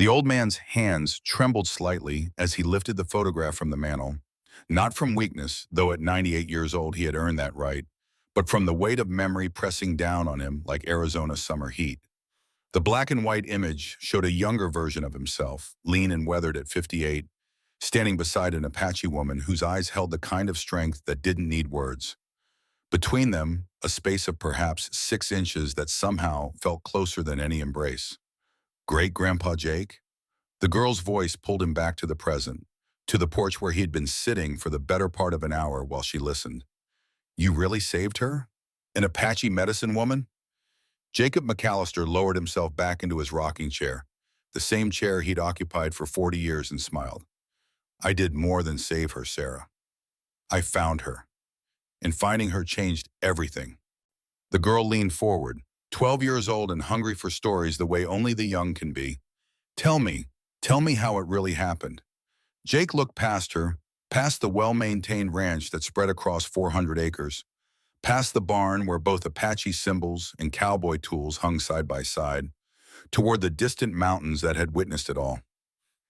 The old man's hands trembled slightly as he lifted the photograph from the mantel, not from weakness, though at 98 years old he had earned that right, but from the weight of memory pressing down on him like Arizona summer heat. The black and white image showed a younger version of himself, lean and weathered at 58, standing beside an Apache woman whose eyes held the kind of strength that didn't need words. Between them, a space of perhaps 6 inches that somehow felt closer than any embrace. Great-Grandpa Jake? The girl's voice pulled him back to the present, to the porch where he had been sitting for the better part of an hour while she listened. You really saved her? An Apache medicine woman? Jacob McAllister lowered himself back into his rocking chair, the same chair he'd occupied for 40 years, and smiled. I did more than save her, Sarah. I found her. And finding her changed everything. The girl leaned forward, 12 years old and hungry for stories the way only the young can be. Tell me how it really happened. Jake looked past her, past the well-maintained ranch that spread across 400 acres, past the barn where both Apache symbols and cowboy tools hung side by side, toward the distant mountains that had witnessed it all.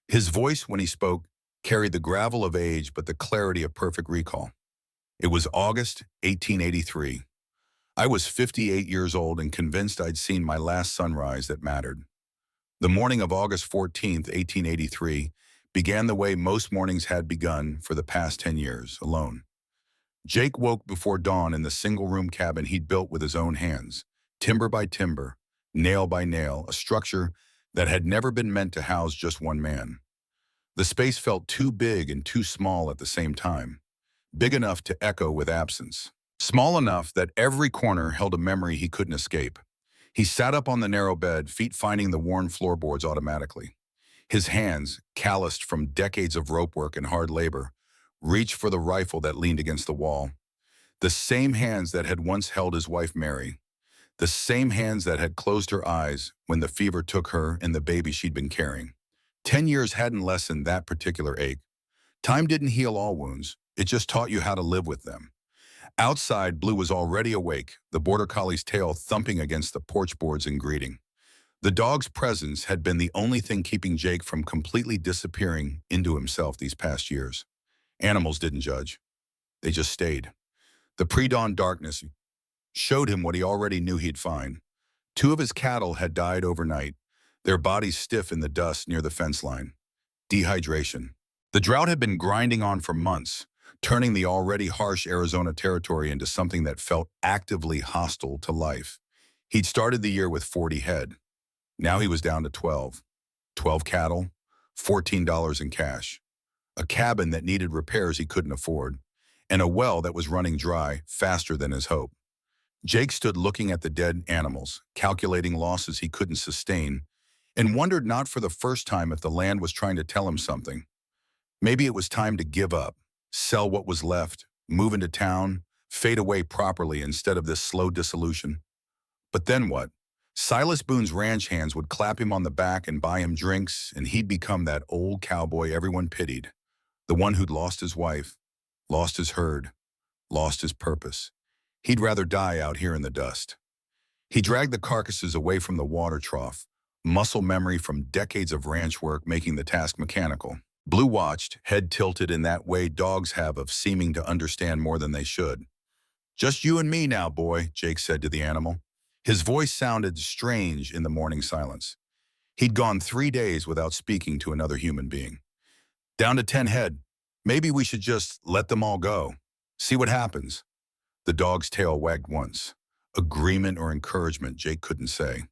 His voice, when he spoke, carried the gravel of age but the clarity of perfect recall. It was August 1883. I was 58 years old and convinced I'd seen my last sunrise that mattered. The morning of August 14th, 1883, began the way most mornings had begun for the past 10 years, alone. Jake woke before dawn in the single-room cabin he'd built with his own hands, timber by timber, nail by nail, a structure that had never been meant to house just one man. The space felt too big and too small at the same time, big enough to echo with absence, small enough that every corner held a memory he couldn't escape. He sat up on the narrow bed, feet finding the worn floorboards automatically. His hands, calloused from decades of rope work and hard labor, reached for the rifle that leaned against the wall. The same hands that had once held his wife Mary. The same hands that had closed her eyes when the fever took her and the baby she'd been carrying. 10 years hadn't lessened that particular ache. Time didn't heal all wounds. It just taught you how to live with them. Outside, Blue was already awake, the border collie's tail thumping against the porch boards in greeting. The dog's presence had been the only thing keeping Jake from completely disappearing into himself these past years. Animals didn't judge. They just stayed. The pre-dawn darkness showed him what he already knew he'd find. 2 of his cattle had died overnight, their bodies stiff in the dust near the fence line. Dehydration. The drought had been grinding on for months, turning the already harsh Arizona territory into something that felt actively hostile to life. He'd started the year with 40 head. Now he was down to 12. 12 cattle, $14 in cash. A cabin that needed repairs he couldn't afford, and a well that was running dry faster than his hope. Jake stood looking at the dead animals, calculating losses he couldn't sustain, and wondered not for the first time if the land was trying to tell him something. Maybe it was time to give up, sell what was left, move into town, fade away properly instead of this slow dissolution. But then what? Silas Boone's ranch hands would clap him on the back and buy him drinks, and he'd become that old cowboy everyone pitied, the one who'd lost his wife, lost his herd, lost his purpose. He'd rather die out here in the dust. He dragged the carcasses away from the water trough, muscle memory from decades of ranch work making the task mechanical. Blue watched, head tilted in that way dogs have of seeming to understand more than they should. Just you and me now, boy, Jake said to the animal. His voice sounded strange in the morning silence. He'd gone 3 days without speaking to another human being. Down to 10 head. Maybe we should just let them all go. See what happens. The dog's tail wagged once. Agreement or encouragement, Jake couldn't say.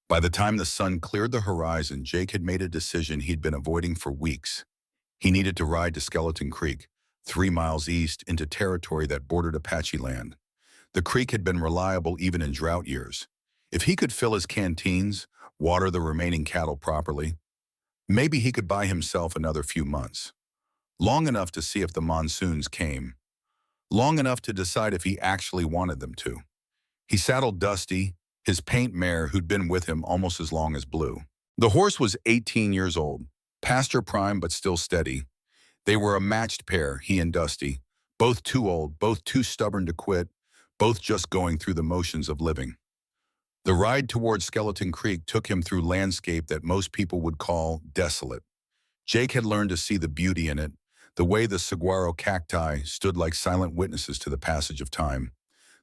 By the time the sun cleared the horizon, Jake had made a decision he'd been avoiding for weeks. He needed to ride to Skeleton Creek, 3 miles east into territory that bordered Apache land. The creek had been reliable even in drought years. If he could fill his canteens, water the remaining cattle properly, maybe he could buy himself another few months. Long enough to see if the monsoons came. Long enough to decide if he actually wanted them to. He saddled Dusty, his paint mare who'd been with him almost as long as Blue. The horse was 18 years old, past her prime but still steady. They were a matched pair, he and Dusty, both too old, both too stubborn to quit, both just going through the motions of living. The ride toward Skeleton Creek took him through landscape that most people would call desolate. Jake had learned to see the beauty in it, the way the saguaro cacti stood like silent witnesses to the passage of time,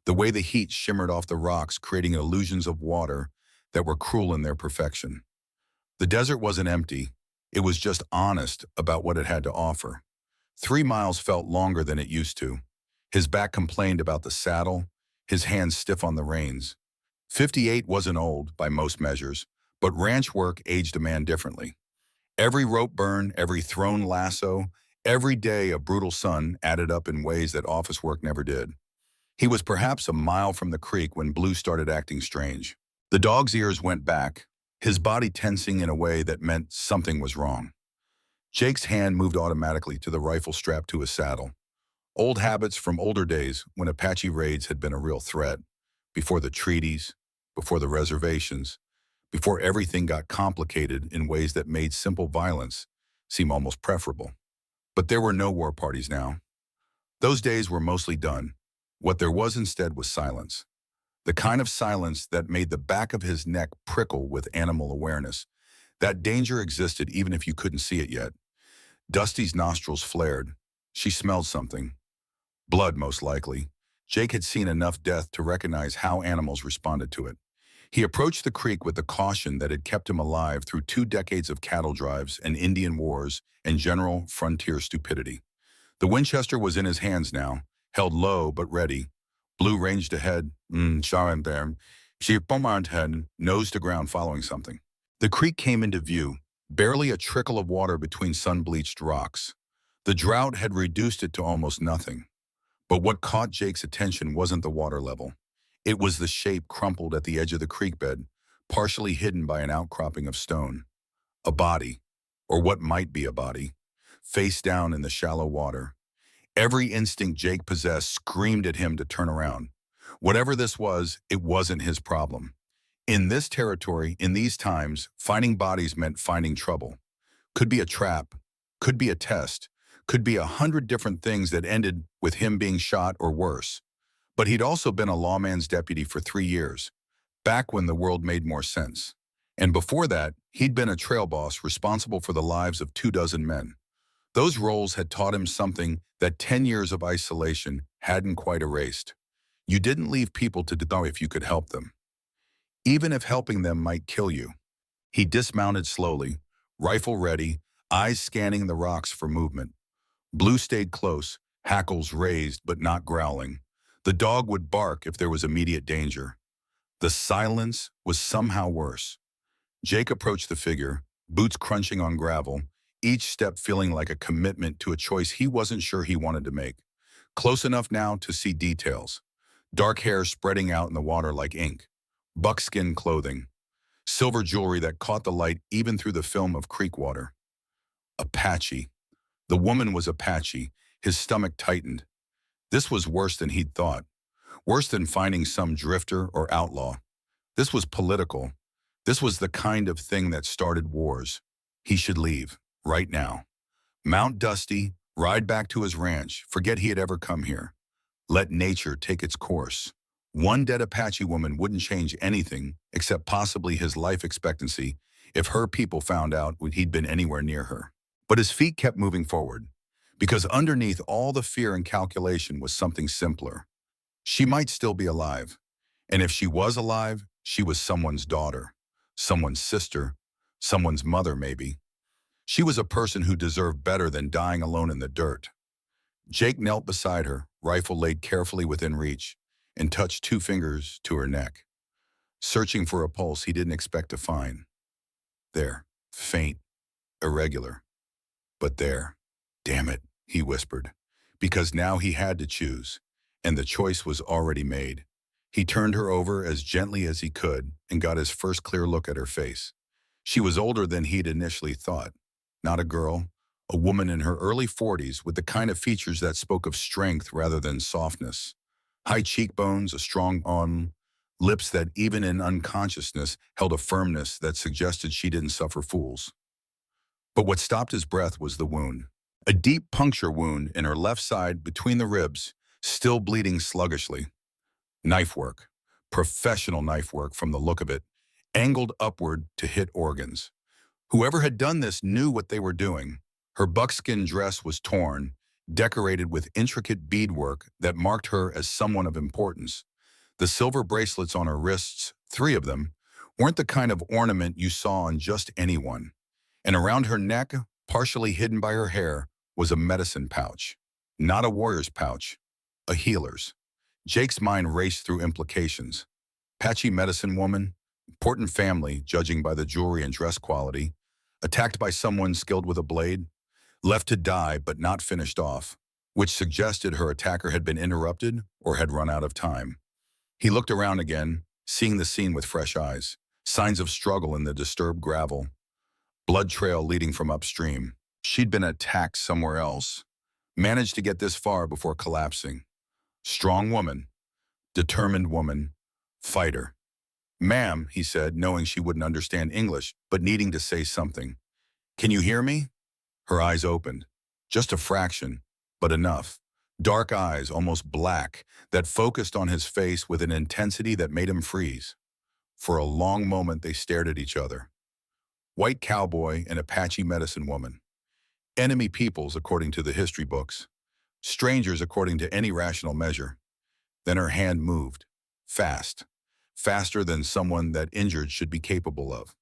the way the heat shimmered off the rocks, creating illusions of water that were cruel in their perfection. The desert wasn't empty. It was just honest about what it had to offer. 3 miles felt longer than it used to. His back complained about the saddle, his hands stiff on the reins. 58 wasn't old by most measures, but ranch work aged a man differently. Every rope burn, every thrown lasso, every day a brutal sun added up in ways that office work never did. He was perhaps a mile from the creek when Blue started acting strange. The dog's ears went back, his body tensing in a way that meant something was wrong. Jake's hand moved automatically to the rifle strapped to his saddle. Old habits from older days when Apache raids had been a real threat, before the treaties, before the reservations, before everything got complicated in ways that made simple violence seem almost preferable. But there were no war parties now. Those days were mostly done. What there was instead was silence. The kind of silence that made the back of his neck prickle with animal awareness. That danger existed even if you couldn't see it yet. Dusty's nostrils flared. She smelled something. Blood, most likely. Jake had seen enough death to recognize how animals responded to it. He approached the creek with the caution that had kept him alive through 2 decades of cattle drives and Indian wars and general frontier stupidity. The Winchester was in his hands now, held low but ready. Blue ranged ahead, she pommard head, nose to ground following something. The creek came into view, barely a trickle of water between sun-bleached rocks. The drought had reduced it to almost nothing. But what caught Jake's attention wasn't the water level. It was the shape crumpled at the edge of the creek bed, partially hidden by an outcropping of stone. A body, or what might be a body, face down in the shallow water. Every instinct Jake possessed screamed at him to turn around. Whatever this was, it wasn't his problem. In this territory, in these times, finding bodies meant finding trouble. Could be a trap, could be a test, could be 100 different things that ended with him being shot or worse. But he'd also been a lawman's deputy for 3 years, back when the world made more sense. And before that, he'd been a trail boss responsible for the lives of 24 men. Those roles had taught him something that 10 years of isolation hadn't quite erased. You didn't leave people to die if you could help them, even if helping them might kill you. He dismounted slowly, rifle ready, eyes scanning the rocks for movement. Blue stayed close, hackles raised but not growling. The dog would bark if there was immediate danger. The silence was somehow worse. Jake approached the figure, boots crunching on gravel, each step feeling like a commitment to a choice he wasn't sure he wanted to make. Close enough now to see details. Dark hair spreading out in the water like ink. Buckskin clothing. Silver jewelry that caught the light even through the film of creek water. Apache. The woman was Apache. His stomach tightened. This was worse than he'd thought. Worse than finding some drifter or outlaw. This was political. This was the kind of thing that started wars. He should leave, right now. Mount Dusty, ride back to his ranch, forget he had ever come here. Let nature take its course. One dead Apache woman wouldn't change anything except possibly his life expectancy if her people found out he'd been anywhere near her. But his feet kept moving forward, because underneath all the fear and calculation was something simpler. She might still be alive, and if she was alive, she was someone's daughter, someone's sister, someone's mother maybe. She was a person who deserved better than dying alone in the dirt. Jake knelt beside her, rifle laid carefully within reach, and touched 2 fingers to her neck, searching for a pulse he didn't expect to find. There, faint, irregular, but there. Damn it, he whispered, because now he had to choose, and the choice was already made. He turned her over as gently as he could and got his first clear look at her face. She was older than he'd initially thought. Not a girl, a woman in her early 40s with the kind of features that spoke of strength rather than softness. High cheekbones, a strong arm, lips that even in unconsciousness held a firmness that suggested she didn't suffer fools. But what stopped his breath was the wound. A deep puncture wound in her left side between the ribs, still bleeding sluggishly. Knife work. Professional knife work from the look of it, angled upward to hit organs. Whoever had done this knew what they were doing. Her buckskin dress was torn, decorated with intricate beadwork that marked her as someone of importance. The silver bracelets on her wrists, 3 of them, weren't the kind of ornament you saw on just anyone. And around her neck, partially hidden by her hair, was a medicine pouch. Not a warrior's pouch, a healer's. Jake's mind raced through implications. Apache medicine woman, important family, judging by the jewelry and dress quality, attacked by someone skilled with a blade, left to die but not finished off, which suggested her attacker had been interrupted or had run out of time. He looked around again, seeing the scene with fresh eyes, signs of struggle in the disturbed gravel, blood trail leading from upstream. She'd been attacked somewhere else, managed to get this far before collapsing. Strong woman, determined woman, fighter. "Ma'am," he said, knowing she wouldn't understand English, but needing to say something. "Can you hear me?" Her eyes opened. Just a fraction, but enough. Dark eyes, almost black, that focused on his face with an intensity that made him freeze. For a long moment they stared at each other. White cowboy and Apache medicine woman. Enemy peoples, according to the history books. Strangers, according to any rational measure. Then her hand moved. Fast. Faster than someone that injured should be capable of.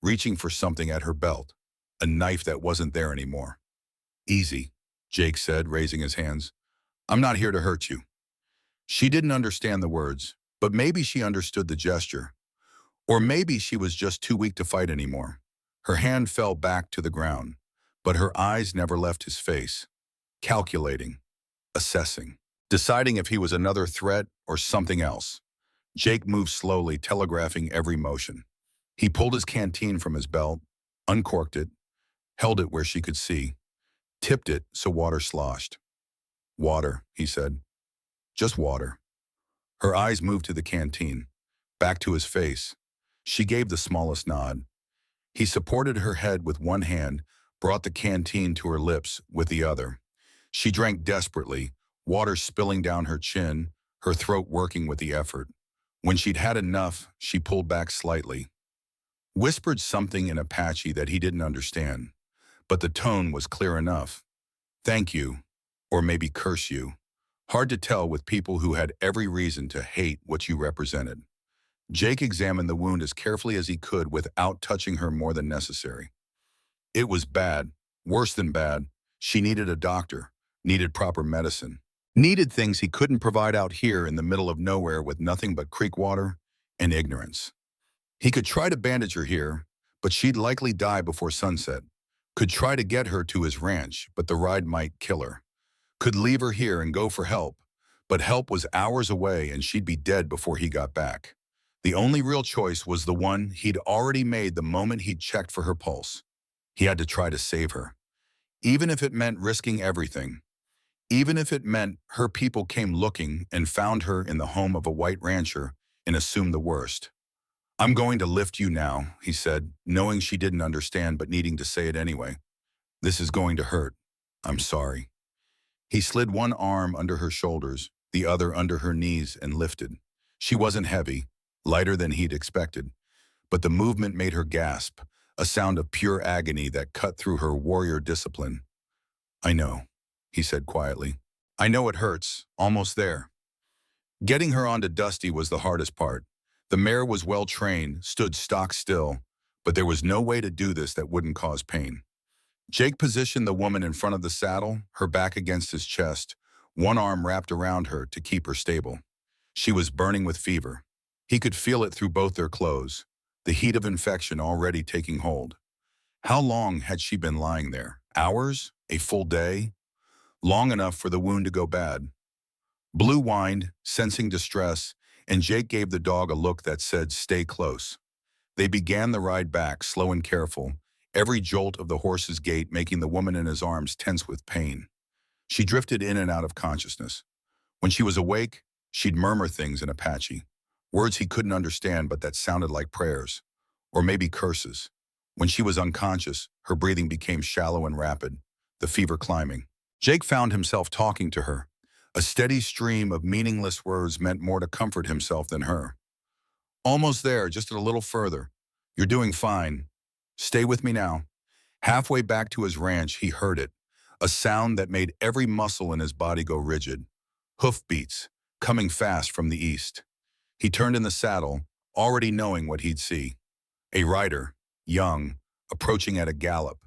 Reaching for something at her belt. A knife that wasn't there anymore. "Easy," Jake said, raising his hands. "I'm not here to hurt you." She didn't understand the words, but maybe she understood the gesture. Or maybe she was just too weak to fight anymore. Her hand fell back to the ground, but her eyes never left his face. Calculating, assessing, deciding if he was another threat or something else. Jake moved slowly, telegraphing every motion. He pulled his canteen from his belt, uncorked it, held it where she could see, tipped it so water sloshed. "Water," he said. "Just water." Her eyes moved to the canteen, back to his face. She gave the smallest nod. He supported her head with one hand, brought the canteen to her lips with the other. She drank desperately, water spilling down her chin, her throat working with the effort. When she'd had enough, she pulled back slightly. Whispered something in Apache that he didn't understand, but the tone was clear enough. "Thank you," or maybe "curse you." Hard to tell with people who had every reason to hate what you represented. Jake examined the wound as carefully as he could without touching her more than necessary. It was bad, worse than bad. She needed a doctor, needed proper medicine, needed things he couldn't provide out here in the middle of nowhere with nothing but creek water and ignorance. He could try to bandage her here, but she'd likely die before sunset. Could try to get her to his ranch, but the ride might kill her. Could leave her here and go for help, but help was hours away and she'd be dead before he got back. The only real choice was the one he'd already made the moment he'd checked for her pulse. He had to try to save her. Even if it meant risking everything. Even if it meant her people came looking and found her in the home of a white rancher and assumed the worst. "I'm going to lift you now," he said, knowing she didn't understand but needing to say it anyway. "This is going to hurt. I'm sorry." He slid one arm under her shoulders, the other under her knees, and lifted. She wasn't heavy, lighter than he'd expected, but the movement made her gasp, a sound of pure agony that cut through her warrior discipline. "I know," he said quietly. "I know it hurts, almost there." Getting her onto Dusty was the hardest part. The mare was well trained, stood stock still, but there was no way to do this that wouldn't cause pain. Jake positioned the woman in front of the saddle, her back against his chest, one arm wrapped around her to keep her stable. She was burning with fever. He could feel it through both their clothes, the heat of infection already taking hold. How long had she been lying there? Hours? A full day? Long enough for the wound to go bad. Blue whined, sensing distress, and Jake gave the dog a look that said, "Stay close." They began the ride back, slow and careful, every jolt of the horse's gait making the woman in his arms tense with pain. She drifted in and out of consciousness. When she was awake, she'd murmur things in Apache, words he couldn't understand but that sounded like prayers, or maybe curses. When she was unconscious, her breathing became shallow and rapid, the fever climbing. Jake found himself talking to her, A steady stream of meaningless words meant more to comfort himself than her. Almost there, just a little further. You're doing fine. Stay with me now. Halfway back to his ranch, he heard it, a sound that made every muscle in his body go rigid. Hoofbeats, coming fast from the east. He turned in the saddle, already knowing what he'd see. A rider, young, approaching at a gallop.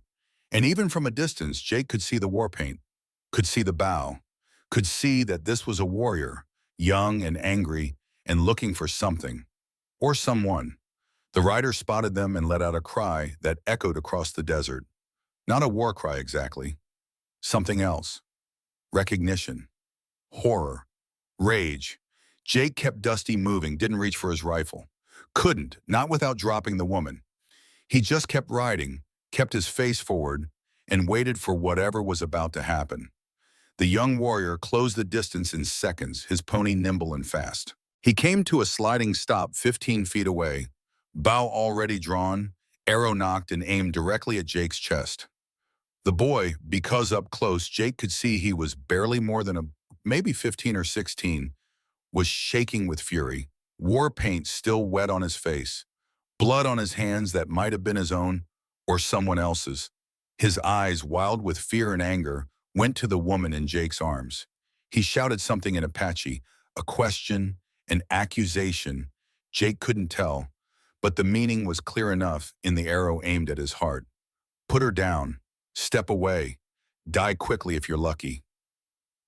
And even from a distance, Jake could see the war paint, could see the bow, could see that this was a warrior, young and angry, and looking for something, or someone. The rider spotted them and let out a cry that echoed across the desert. Not a war cry exactly. Something else. Recognition. Horror. Rage. Jake kept Dusty moving, didn't reach for his rifle. Couldn't, not without dropping the woman. He just kept riding, kept his face forward, and waited for whatever was about to happen. The young warrior closed the distance in seconds, his pony nimble and fast. He came to a sliding stop 15 feet away, bow already drawn, arrow knocked and aimed directly at Jake's chest. The boy, because up close, Jake could see he was barely more than maybe 15 or 16, was shaking with fury, war paint still wet on his face, blood on his hands that might have been his own or someone else's. His eyes, wild with fear and anger, went to the woman in Jake's arms. He shouted something in Apache, a question, an accusation. Jake couldn't tell, but the meaning was clear enough in the arrow aimed at his heart. Put her down. Step away. Die quickly if you're lucky.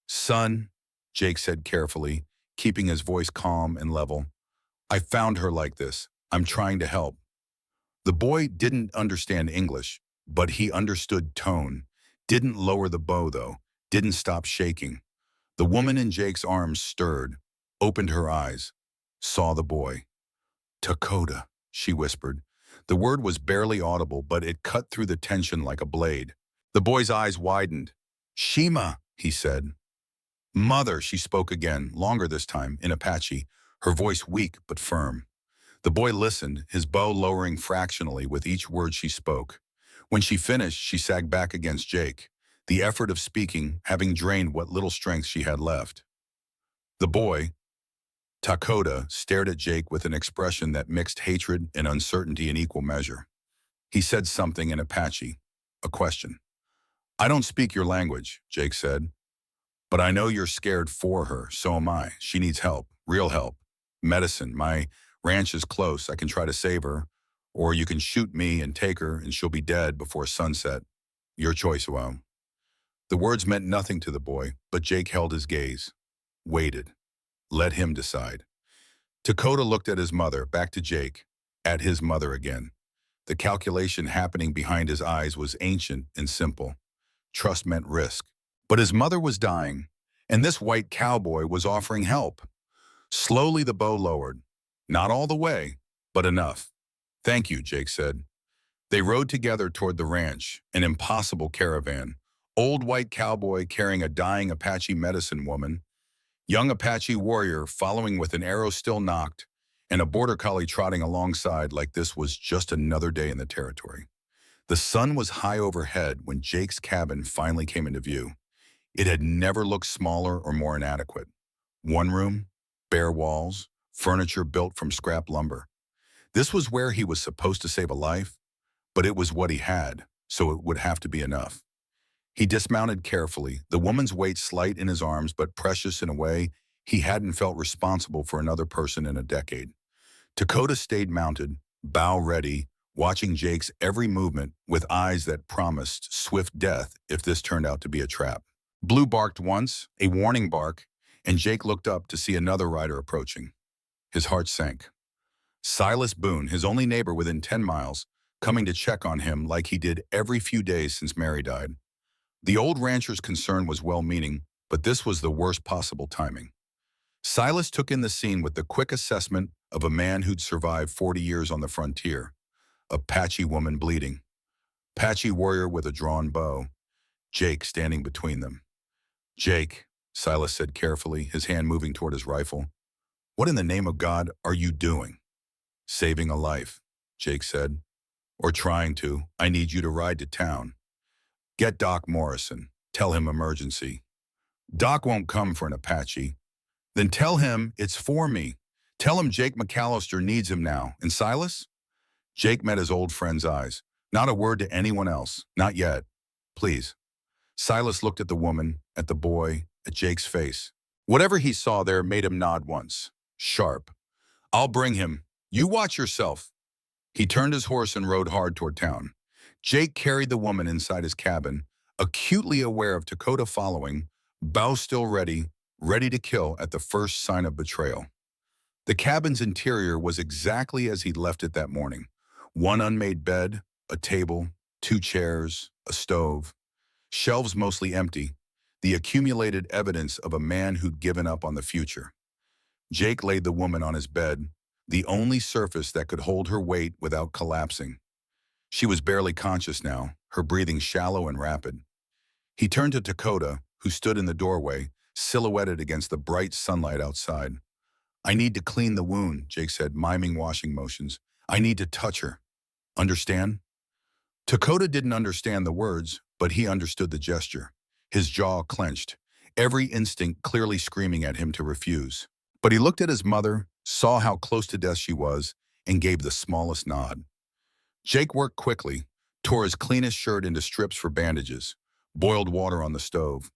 Son, Jake said carefully, keeping his voice calm and level. I found her like this. I'm trying to help. The boy didn't understand English, but he understood tone. Didn't lower the bow, though. Didn't stop shaking. The woman in Jake's arms stirred, opened her eyes, saw the boy. Dakota, she whispered. The word was barely audible, but it cut through the tension like a blade. The boy's eyes widened. Shima, he said. Mother, she spoke again, longer this time, in Apache, her voice weak but firm. The boy listened, his bow lowering fractionally with each word she spoke. When she finished, she sagged back against Jake, the effort of speaking having drained what little strength she had left. The boy, Dakota, stared at Jake with an expression that mixed hatred and uncertainty in equal measure. He said something in Apache, a question. I don't speak your language, Jake said, but I know you're scared for her, so am I. She needs help, real help, medicine. My ranch is close, I can try to save her, or you can shoot me and take her and she'll be dead before sunset. Your choice, Wow. The words meant nothing to the boy, but Jake held his gaze, waited, let him decide. Dakota looked at his mother, back to Jake, at his mother again. The calculation happening behind his eyes was ancient and simple. Trust meant risk. But his mother was dying, and this white cowboy was offering help. Slowly the bow lowered. Not all the way, but enough. Thank you, Jake said. They rode together toward the ranch, an impossible caravan. Old white cowboy carrying a dying Apache medicine woman, young Apache warrior following with an arrow still knocked, and a border collie trotting alongside like this was just another day in the territory. The sun was high overhead when Jake's cabin finally came into view. It had never looked smaller or more inadequate. One room, bare walls, furniture built from scrap lumber. This was where he was supposed to save a life, but it was what he had, so it would have to be enough. He dismounted carefully, the woman's weight slight in his arms but precious in a way he hadn't felt responsible for another person in a decade. Dakota stayed mounted, bow ready, watching Jake's every movement with eyes that promised swift death if this turned out to be a trap. Blue barked once, a warning bark, and Jake looked up to see another rider approaching. His heart sank. Silas Boone, his only neighbor within 10 miles, coming to check on him like he did every few days since Mary died. The old rancher's concern was well-meaning, but this was the worst possible timing. Silas took in the scene with the quick assessment of a man who'd survived 40 years on the frontier. Apache woman bleeding. Apache warrior with a drawn bow. Jake standing between them. Jake, Silas said carefully, his hand moving toward his rifle. What in the name of God are you doing? Saving a life, Jake said. Or trying to. I need you to ride to town. Get Doc Morrison. Tell him emergency. Doc won't come for an Apache. Then tell him it's for me. Tell him Jake McAllister needs him now. And Silas? Jake met his old friend's eyes. Not a word to anyone else. Not yet. Please. Silas looked at the woman, at the boy, at Jake's face. Whatever he saw there made him nod once. Sharp. I'll bring him. You watch yourself. He turned his horse and rode hard toward town. Jake carried the woman inside his cabin, acutely aware of Dakota following, bow still ready, ready to kill at the first sign of betrayal. The cabin's interior was exactly as he'd left it that morning. One unmade bed, a table, two chairs, a stove. Shelves mostly empty, the accumulated evidence of a man who'd given up on the future. Jake laid the woman on his bed, the only surface that could hold her weight without collapsing. She was barely conscious now, her breathing shallow and rapid. He turned to Dakota, who stood in the doorway, silhouetted against the bright sunlight outside. I need to clean the wound, Jake said, miming washing motions. I need to touch her. Understand? Dakota didn't understand the words, but he understood the gesture. His jaw clenched, every instinct clearly screaming at him to refuse. But he looked at his mother, saw how close to death she was, and gave the smallest nod. Jake worked quickly, tore his cleanest shirt into strips for bandages, boiled water on the stove,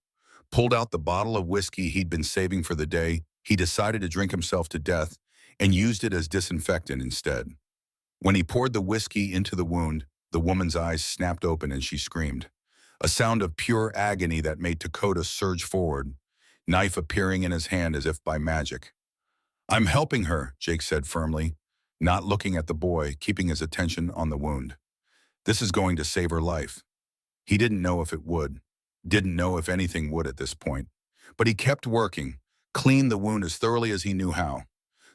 pulled out the bottle of whiskey he'd been saving for the day he decided to drink himself to death, and used it as disinfectant instead. When he poured the whiskey into the wound, the woman's eyes snapped open and she screamed. A sound of pure agony that made Dakota surge forward, knife appearing in his hand as if by magic. I'm helping her, Jake said firmly, not looking at the boy, keeping his attention on the wound. This is going to save her life. He didn't know if it would, didn't know if anything would at this point. But he kept working, cleaned the wound as thoroughly as he knew how.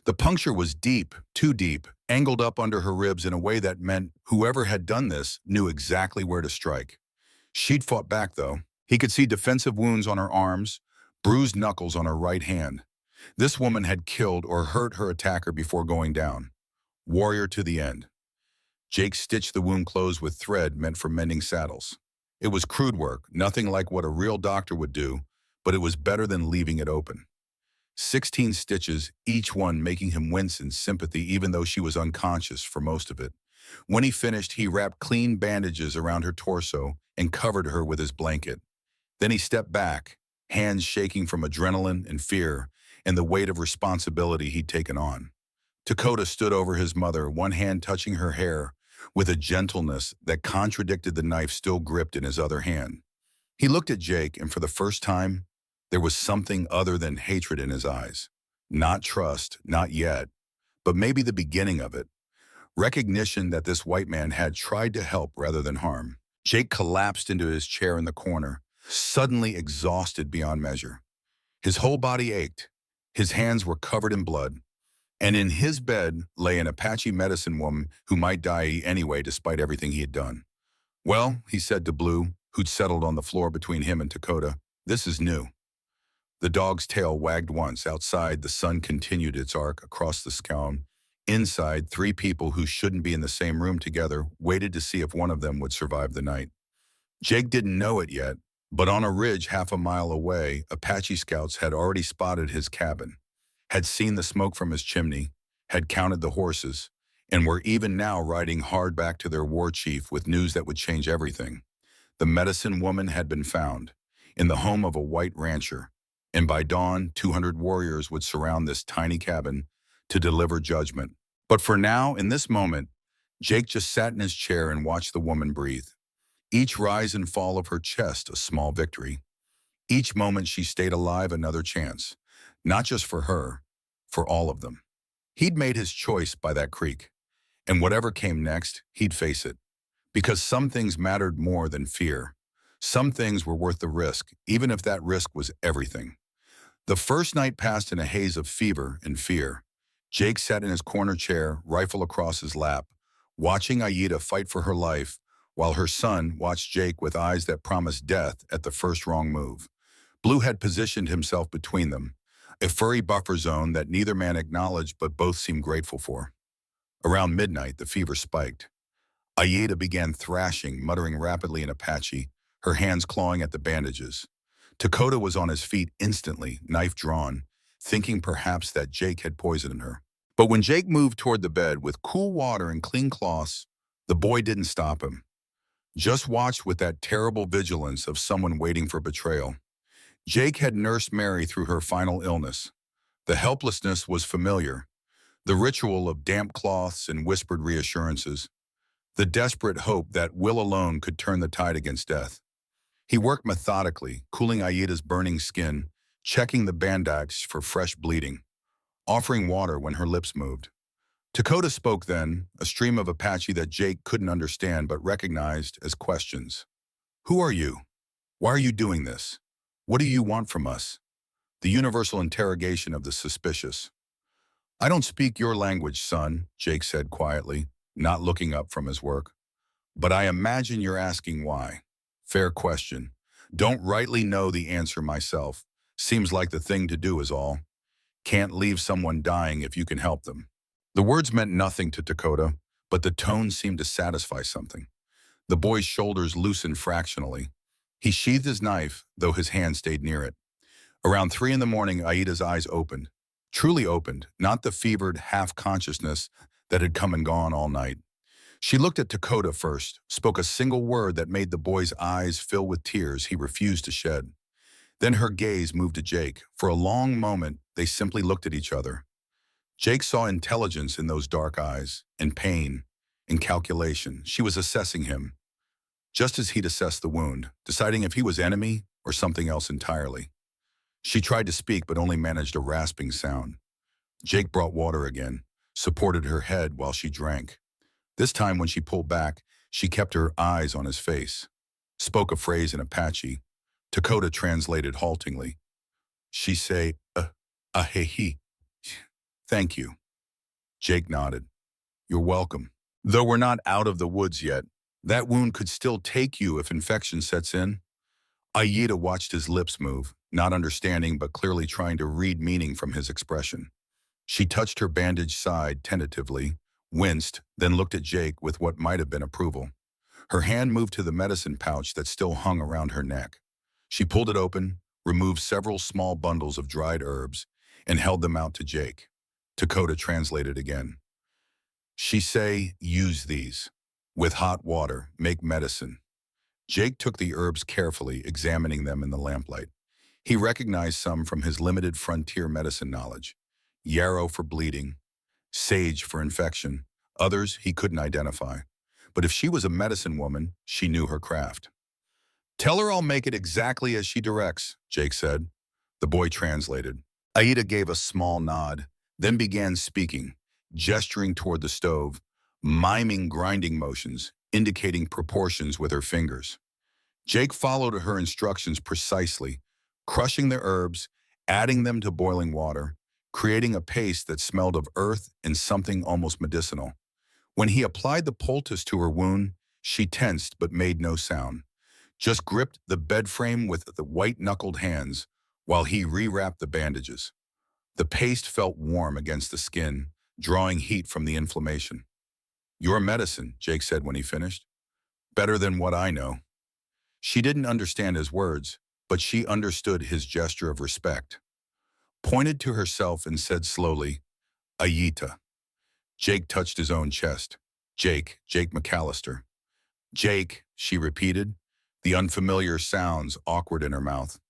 The puncture was deep, too deep, angled up under her ribs in a way that meant whoever had done this knew exactly where to strike. She'd fought back, though. He could see defensive wounds on her arms, bruised knuckles on her right hand. This woman had killed or hurt her attacker before going down. Warrior to the end. Jake stitched the wound closed with thread meant for mending saddles. It was crude work, nothing like what a real doctor would do, but it was better than leaving it open. 16 stitches, each one making him wince in sympathy even though she was unconscious for most of it. When he finished, he wrapped clean bandages around her torso and covered her with his blanket. Then he stepped back, hands shaking from adrenaline and fear and the weight of responsibility he'd taken on. Dakota stood over his mother, one hand touching her hair, with a gentleness that contradicted the knife still gripped in his other hand. He looked at Jake, and for the first time, there was something other than hatred in his eyes. Not trust, not yet, but maybe the beginning of it. Recognition that this white man had tried to help rather than harm. Jake collapsed into his chair in the corner, suddenly exhausted beyond measure. His whole body ached. His hands were covered in blood. And in his bed lay an Apache medicine woman who might die anyway despite everything he had done. Well, he said to Blue, who'd settled on the floor between him and Dakota, this is new. The dog's tail wagged once. Outside, the sun continued its arc across the sky. Inside, three people who shouldn't be in the same room together waited to see if one of them would survive the night. Jake didn't know it yet, but on a ridge half a mile away, Apache scouts had already spotted his cabin, had seen the smoke from his chimney, had counted the horses, and were even now riding hard back to their war chief with news that would change everything. The medicine woman had been found, in the home of a white rancher, and by dawn, 200 warriors would surround this tiny cabin to deliver judgment. But for now, in this moment, Jake just sat in his chair and watched the woman breathe. Each rise and fall of her chest a small victory. Each moment she stayed alive another chance, not just for her, for all of them. He'd made his choice by that creek, and whatever came next, he'd face it. Because some things mattered more than fear. Some things were worth the risk, even if that risk was everything. The first night passed in a haze of fever and fear. Jake sat in his corner chair, rifle across his lap, watching Aida fight for her life, while her son watched Jake with eyes that promised death at the first wrong move. Blue had positioned himself between them, a furry buffer zone that neither man acknowledged but both seemed grateful for. Around midnight, the fever spiked. Aida began thrashing, muttering rapidly in Apache, her hands clawing at the bandages. Dakota was on his feet instantly, knife drawn, thinking perhaps that Jake had poisoned her. But when Jake moved toward the bed with cool water and clean cloths, the boy didn't stop him. Just watched with that terrible vigilance of someone waiting for betrayal. Jake had nursed Mary through her final illness. The helplessness was familiar, the ritual of damp cloths and whispered reassurances, the desperate hope that will alone could turn the tide against death. He worked methodically, cooling Aida's burning skin, checking the bandage for fresh bleeding, offering water when her lips moved. Dakota spoke then, a stream of Apache that Jake couldn't understand but recognized as questions. Who are you? Why are you doing this? What do you want from us? The universal interrogation of the suspicious. I don't speak your language, son, Jake said quietly, not looking up from his work. But I imagine you're asking why. Fair question. Don't rightly know the answer myself. Seems like the thing to do is all. Can't leave someone dying if you can help them. The words meant nothing to Dakota, but the tone seemed to satisfy something. The boy's shoulders loosened fractionally. He sheathed his knife, though his hand stayed near it. Around 3 in the morning, Aida's eyes opened. Truly opened, not the fevered half-consciousness that had come and gone all night. She looked at Dakota first, spoke a single word that made the boy's eyes fill with tears he refused to shed. Then her gaze moved to Jake. For a long moment, they simply looked at each other. Jake saw intelligence in those dark eyes, and pain, and calculation. She was assessing him, just as he'd assessed the wound, deciding if he was enemy or something else entirely. She tried to speak, but only managed a rasping sound. Jake brought water again, supported her head while she drank. This time, when she pulled back, she kept her eyes on his face. Spoke a phrase in Apache. Dakota translated haltingly. She say, ahehi. Thank you. Jake nodded. You're welcome. Though we're not out of the woods yet, that wound could still take you if infection sets in. Aida watched his lips move, not understanding but clearly trying to read meaning from his expression. She touched her bandaged side tentatively, winced, then looked at Jake with what might have been approval. Her hand moved to the medicine pouch that still hung around her neck. She pulled it open, removed several small bundles of dried herbs, and held them out to Jake. Dakota translated again. She say, use these. With hot water, make medicine. Jake took the herbs carefully, examining them in the lamplight. He recognized some from his limited frontier medicine knowledge. Yarrow for bleeding, sage for infection. Others he couldn't identify. But if she was a medicine woman, she knew her craft. Tell her I'll make it exactly as she directs, Jake said. The boy translated. Aida gave a small nod, then began speaking, gesturing toward the stove, miming grinding motions, indicating proportions with her fingers. Jake followed her instructions precisely, crushing the herbs, adding them to boiling water, creating a paste that smelled of earth and something almost medicinal. When he applied the poultice to her wound, she tensed but made no sound, just gripped the bed frame with the white-knuckled hands while he rewrapped the bandages. The paste felt warm against the skin, drawing heat from the inflammation. Your medicine, Jake said when he finished. Better than what I know. She didn't understand his words, but she understood his gesture of respect. Pointed to herself and said slowly, Ayita. Jake touched his own chest. Jake McAllister. Jake, she repeated, the unfamiliar sounds awkward in her mouth.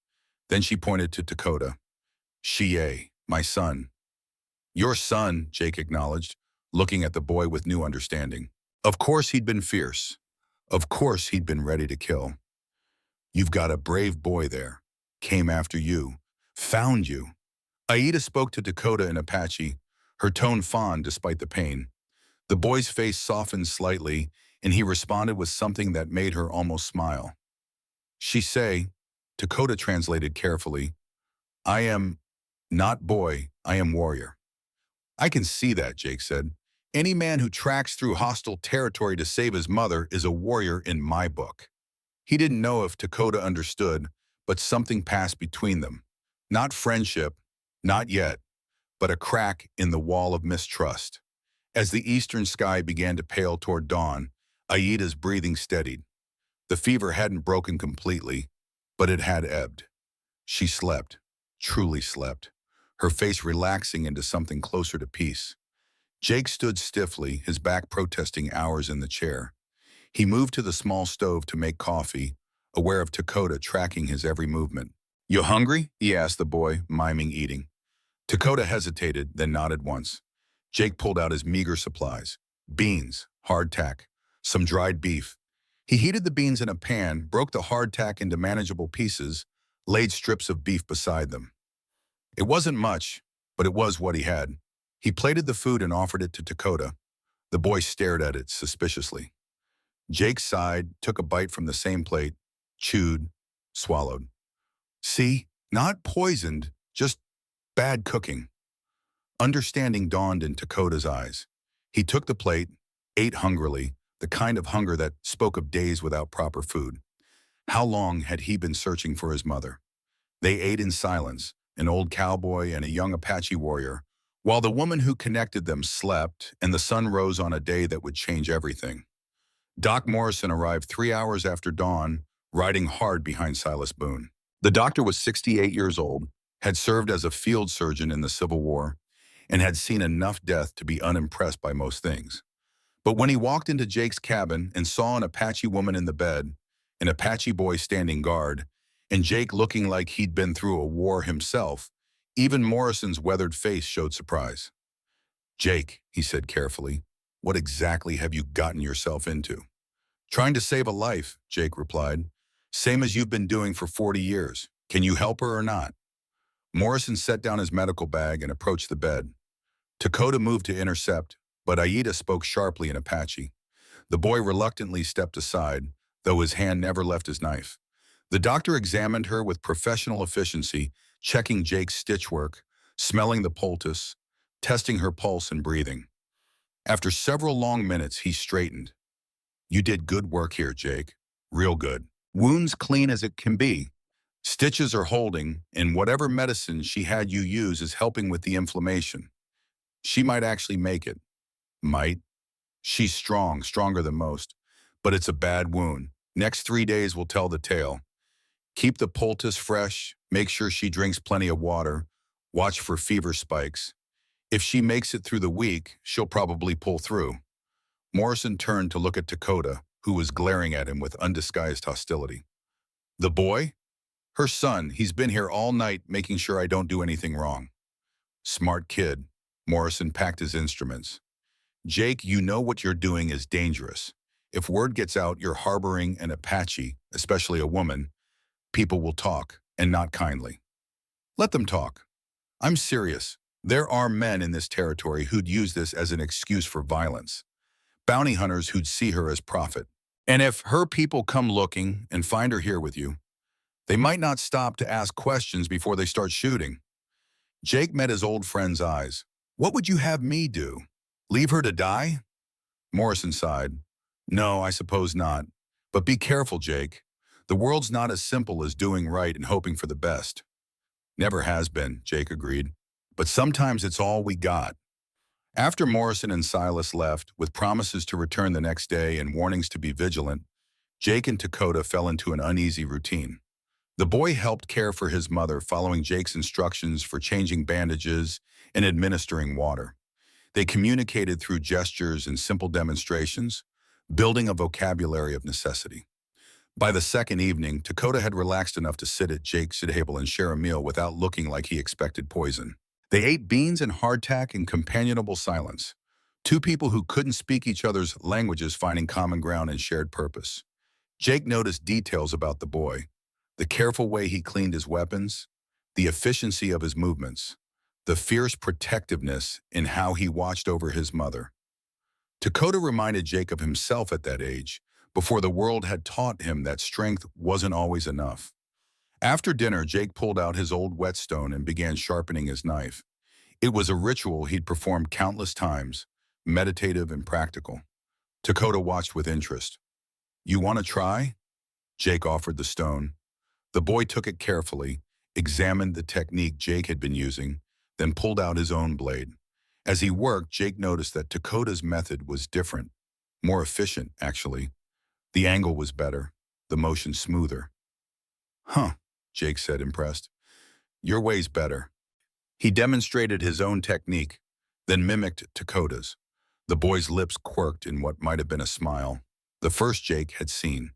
Then she pointed to Dakota. Shie, my son. Your son, Jake acknowledged, looking at the boy with new understanding. Of course he'd been fierce. Of course he'd been ready to kill. You've got a brave boy there. Came after you. Found you. Aida spoke to Dakota in Apache, her tone fond despite the pain. The boy's face softened slightly, and he responded with something that made her almost smile. She say, Dakota translated carefully, I am not boy, I am warrior. I can see that, Jake said. Any man who tracks through hostile territory to save his mother is a warrior in my book. He didn't know if Dakota understood, but something passed between them. Not friendship, not yet, but a crack in the wall of mistrust. As the eastern sky began to pale toward dawn, Aida's breathing steadied. The fever hadn't broken completely, but it had ebbed. She slept, truly slept, her face relaxing into something closer to peace. Jake stood stiffly, his back protesting hours in the chair. He moved to the small stove to make coffee, aware of Dakota tracking his every movement. "You hungry?" he asked the boy, miming eating. Dakota hesitated, then nodded once. Jake pulled out his meager supplies. Beans, hardtack, some dried beef. He heated the beans in a pan, broke the hardtack into manageable pieces, laid strips of beef beside them. It wasn't much, but it was what he had. He plated the food and offered it to Dakota. The boy stared at it suspiciously. Jake sighed, took a bite from the same plate, chewed, swallowed. See, not poisoned, just bad cooking. Understanding dawned in Dakota's eyes. He took the plate, ate hungrily, the kind of hunger that spoke of days without proper food. How long had he been searching for his mother? They ate in silence, an old cowboy and a young Apache warrior, while the woman who connected them slept and the sun rose on a day that would change everything. Doc Morrison arrived 3 hours after dawn, riding hard behind Silas Boone. The doctor was 68 years old, had served as a field surgeon in the Civil War, and had seen enough death to be unimpressed by most things. But when he walked into Jake's cabin and saw an Apache woman in the bed, an Apache boy standing guard, and Jake looking like he'd been through a war himself, even Morrison's weathered face showed surprise. "Jake," he said carefully, "what exactly have you gotten yourself into?" "Trying to save a life," Jake replied. "Same as you've been doing for 40 years. Can you help her or not?" Morrison set down his medical bag and approached the bed. Dakota moved to intercept, but Aida spoke sharply in Apache. The boy reluctantly stepped aside, though his hand never left his knife. The doctor examined her with professional efficiency, checking Jake's stitch work, smelling the poultice, testing her pulse and breathing. After several long minutes, he straightened. "You did good work here, Jake. Real good. Wounds clean as it can be. Stitches are holding, and whatever medicine she had you use is helping with the inflammation. She might actually make it." "Might. She's strong, stronger than most. But it's a bad wound. Next 3 days will tell the tale. Keep the poultice fresh, make sure she drinks plenty of water, watch for fever spikes. If she makes it through the week, she'll probably pull through." Morrison turned to look at Dakota, who was glaring at him with undisguised hostility. "The boy?" "Her son. He's been here all night making sure I don't do anything wrong." "Smart kid." Morrison packed his instruments. "Jake, you know what you're doing is dangerous. If word gets out you're harboring an Apache, especially a woman, people will talk, and not kindly. Let them talk. I'm serious. There are men in this territory who'd use this as an excuse for violence. Bounty hunters who'd see her as profit. And if her people come looking and find her here with you, they might not stop to ask questions before they start shooting." Jake met his old friend's eyes. "What would you have me do? Leave her to die?" Morrison sighed. "No, I suppose not. But be careful, Jake. The world's not as simple as doing right and hoping for the best." "Never has been," Jake agreed. "But sometimes it's all we got." After Morrison and Silas left, with promises to return the next day and warnings to be vigilant, Jake and Dakota fell into an uneasy routine. The boy helped care for his mother, following Jake's instructions for changing bandages and administering water. They communicated through gestures and simple demonstrations, building a vocabulary of necessity. By the second evening, Dakota had relaxed enough to sit at Jake's table and share a meal without looking like he expected poison. They ate beans and hardtack in companionable silence, two people who couldn't speak each other's languages finding common ground and shared purpose. Jake noticed details about the boy: the careful way he cleaned his weapons, the efficiency of his movements, the fierce protectiveness in how he watched over his mother. Dakota reminded Jake of himself at that age, before the world had taught him that strength wasn't always enough. After dinner, Jake pulled out his old whetstone and began sharpening his knife. It was a ritual he'd performed countless times, meditative and practical. Dakota watched with interest. "You want to try?" Jake offered the stone. The boy took it carefully, examined the technique Jake had been using, then pulled out his own blade. As he worked, Jake noticed that Dakota's method was different, more efficient, actually. The angle was better, the motion smoother. "Huh," Jake said, impressed. Your way's better. He demonstrated his own technique, then mimicked Dakota's. The boy's lips quirked in what might have been a smile. The first Jake had seen.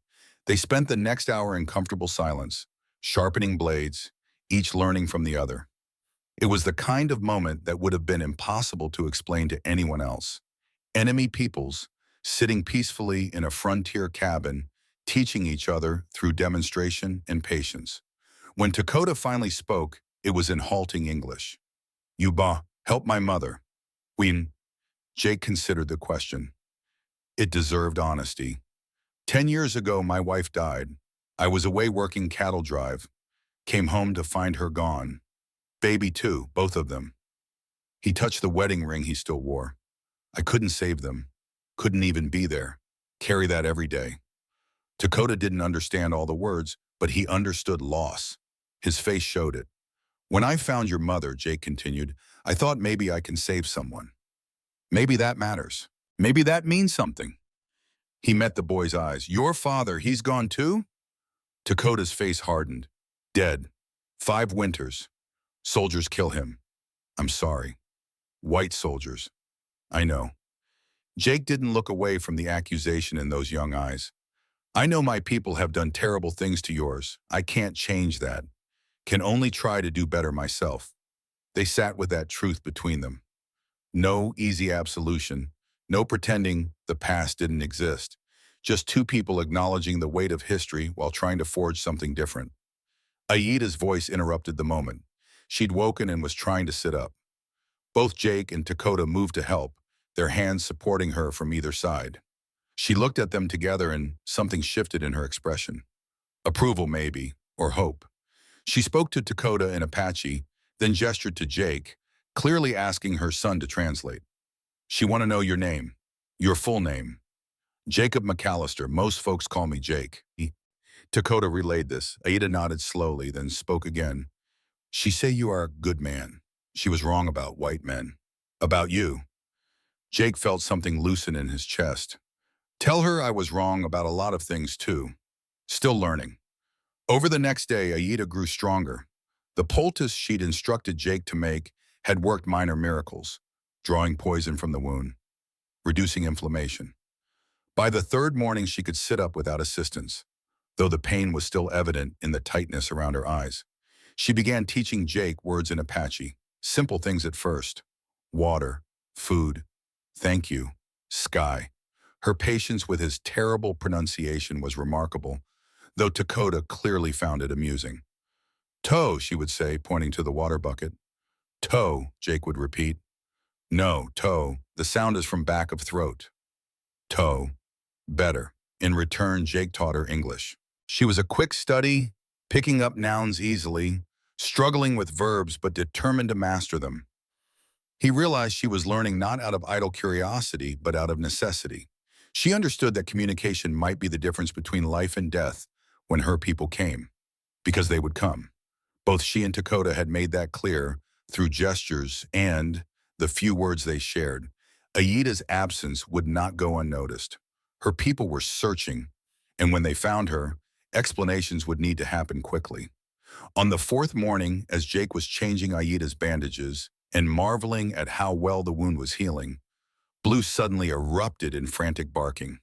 They spent the next hour in comfortable silence, sharpening blades, each learning from the other. It was the kind of moment that would have been impossible to explain to anyone else. Enemy peoples, sitting peacefully in a frontier cabin, teaching each other through demonstration and patience. When Dakota finally spoke, it was in halting English. "Yuba, help my mother." When Jake considered the question. It deserved honesty. 10 years ago, my wife died. I was away working cattle drive. Came home to find her gone. Baby too, both of them. He touched the wedding ring he still wore. I couldn't save them. Couldn't even be there. Carry that every day. Dakota didn't understand all the words, but he understood loss. His face showed it. When I found your mother, Jake continued, I thought maybe I can save someone. Maybe that matters. Maybe that means something. He met the boy's eyes. Your father, he's gone too? Dakota's face hardened. Dead. 5 winters. Soldiers kill him. I'm sorry. White soldiers. I know. Jake didn't look away from the accusation in those young eyes. I know my people have done terrible things to yours. I can't change that. Can only try to do better myself. They sat with that truth between them. No easy absolution. No pretending the past didn't exist. Just 2 people acknowledging the weight of history while trying to forge something different. Aida's voice interrupted the moment. She'd woken and was trying to sit up. Both Jake and Dakota moved to help, their hands supporting her from either side. She looked at them together and something shifted in her expression. Approval maybe, or hope. She spoke to Dakota in Apache, then gestured to Jake, clearly asking her son to translate. She want to know your name, your full name. Jacob McAllister, most folks call me Jake. Dakota relayed this. Aida nodded slowly, then spoke again. She say you are a good man. She was wrong about white men. About you. Jake felt something loosen in his chest. Tell her I was wrong about a lot of things too. Still learning. Over the next day, Aida grew stronger. The poultice she'd instructed Jake to make had worked minor miracles, drawing poison from the wound, reducing inflammation. By the 3rd morning, she could sit up without assistance, though the pain was still evident in the tightness around her eyes. She began teaching Jake words in Apache, simple things at first. Water, food, thank you, sky. Her patience with his terrible pronunciation was remarkable, though Dakota clearly found it amusing. Toe, she would say, pointing to the water bucket. Toe, Jake would repeat. No, toe. The sound is from back of throat. Toe. Better. In return, Jake taught her English. She was a quick study, picking up nouns easily, struggling with verbs but determined to master them. He realized she was learning not out of idle curiosity, but out of necessity. She understood that communication might be the difference between life and death when her people came, because they would come. Both she and Dakota had made that clear through gestures and the few words they shared. Aida's absence would not go unnoticed. Her people were searching, and when they found her, explanations would need to happen quickly. On the 4th morning, as Jake was changing Aida's bandages and marveling at how well the wound was healing, Blue suddenly erupted in frantic barking.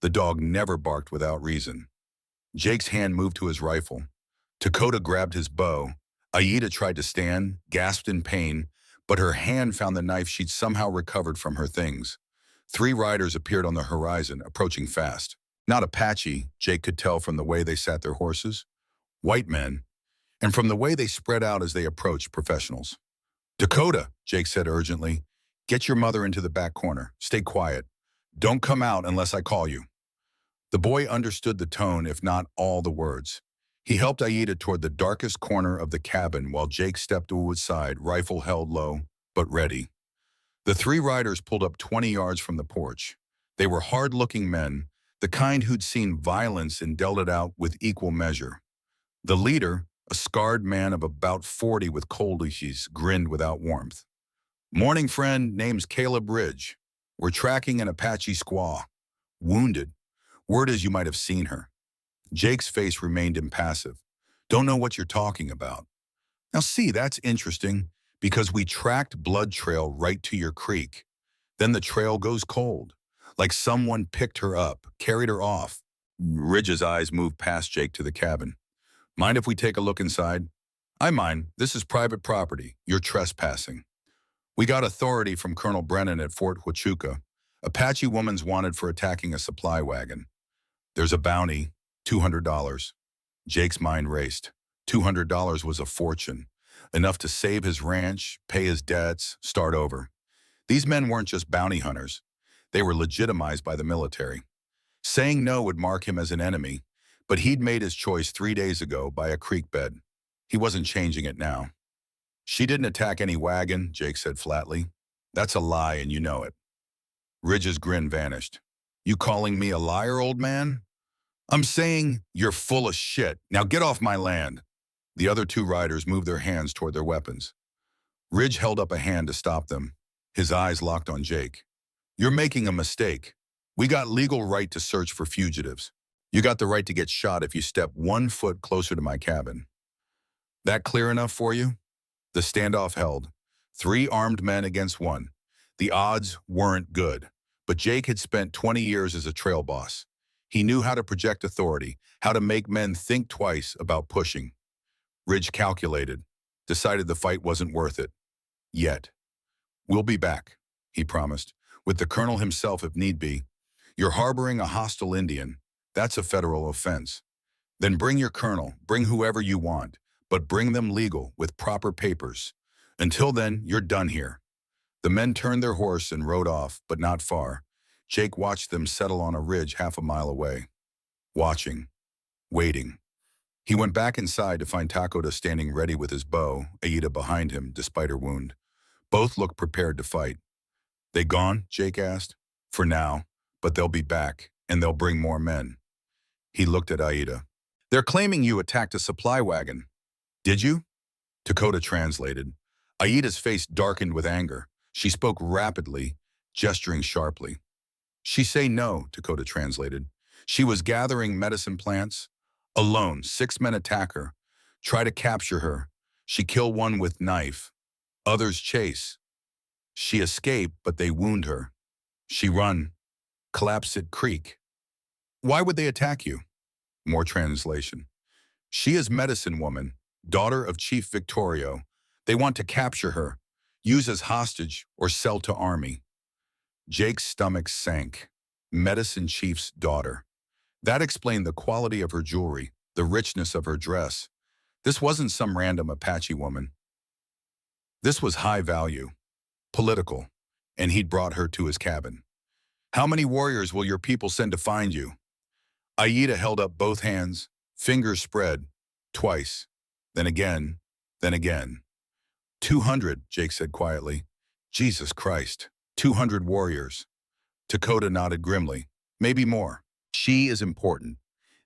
The dog never barked without reason. Jake's hand moved to his rifle. Dakota grabbed his bow. Aida tried to stand, gasped in pain, but her hand found the knife she'd somehow recovered from her things. 3 riders appeared on the horizon, approaching fast. Not Apache, Jake could tell from the way they sat their horses. White men, and from the way they spread out as they approached, professionals. Dakota, Jake said urgently, get your mother into the back corner. Stay quiet. Don't come out unless I call you. The boy understood the tone, if not all the words. He helped Aida toward the darkest corner of the cabin while Jake stepped to his side, rifle held low, but ready. The 3 riders pulled up 20 yards from the porch. They were hard-looking men, the kind who'd seen violence and dealt it out with equal measure. The leader, a scarred man of about 40 with cold issues, grinned without warmth. Morning, friend, name's Caleb Ridge. We're tracking an Apache squaw. Wounded. Word is you might have seen her. Jake's face remained impassive. Don't know what you're talking about. Now see, that's interesting because we tracked blood trail right to your creek. Then the trail goes cold, like someone picked her up, carried her off. Ridge's eyes moved past Jake to the cabin. Mind if we take a look inside? I mind. This is private property. You're trespassing. We got authority from Colonel Brennan at Fort Huachuca. Apache woman's wanted for attacking a supply wagon. There's a bounty, $200. Jake's mind raced. $200 was a fortune, enough to save his ranch, pay his debts, start over. These men weren't just bounty hunters. They were legitimized by the military. Saying no would mark him as an enemy, but he'd made his choice 3 days ago by a creek bed. He wasn't changing it now. She didn't attack any wagon, Jake said flatly. That's a lie and you know it. Ridge's grin vanished. You calling me a liar, old man? I'm saying you're full of shit. Now get off my land. The other two riders moved their hands toward their weapons. Ridge held up a hand to stop them. His eyes locked on Jake. You're making a mistake. We got legal right to search for fugitives. You got the right to get shot if you step 1 foot closer to my cabin. That clear enough for you? The standoff held. 3 armed men against 1. The odds weren't good, but Jake had spent 20 years as a trail boss. He knew how to project authority, how to make men think twice about pushing. Ridge calculated, decided the fight wasn't worth it. Yet. We'll be back, he promised, with the colonel himself if need be. You're harboring a hostile Indian. That's a federal offense. Then bring your colonel, bring whoever you want, but bring them legal with proper papers. Until then, you're done here. The men turned their horse and rode off, but not far. Jake watched them settle on a ridge half a mile away. Watching. Waiting. He went back inside to find Takoda standing ready with his bow, Aida behind him, despite her wound. Both looked prepared to fight. They gone? Jake asked. For now, but they'll be back, and they'll bring more men. He looked at Aida. They're claiming you attacked a supply wagon. Did you? Takoda translated. Aida's face darkened with anger. She spoke rapidly, gesturing sharply. She say no, Takoda translated. She was gathering medicine plants. Alone, 6 men attack her. Try to capture her. She kill one with knife. Others chase. She escape, but they wound her. She run. Collapse at creek. Why would they attack you? More translation. She is medicine woman, daughter of Chief Victorio. They want to capture her, use as hostage or sell to army. Jake's stomach sank. Medicine chief's daughter. That explained the quality of her jewelry, the richness of her dress. This wasn't some random Apache woman. This was high value, political, and he'd brought her to his cabin. How many warriors will your people send to find you? Aida held up both hands, fingers spread, twice, then again, then again. 200, Jake said quietly. Jesus Christ, 200 warriors. Takoda nodded grimly. Maybe more. She is important.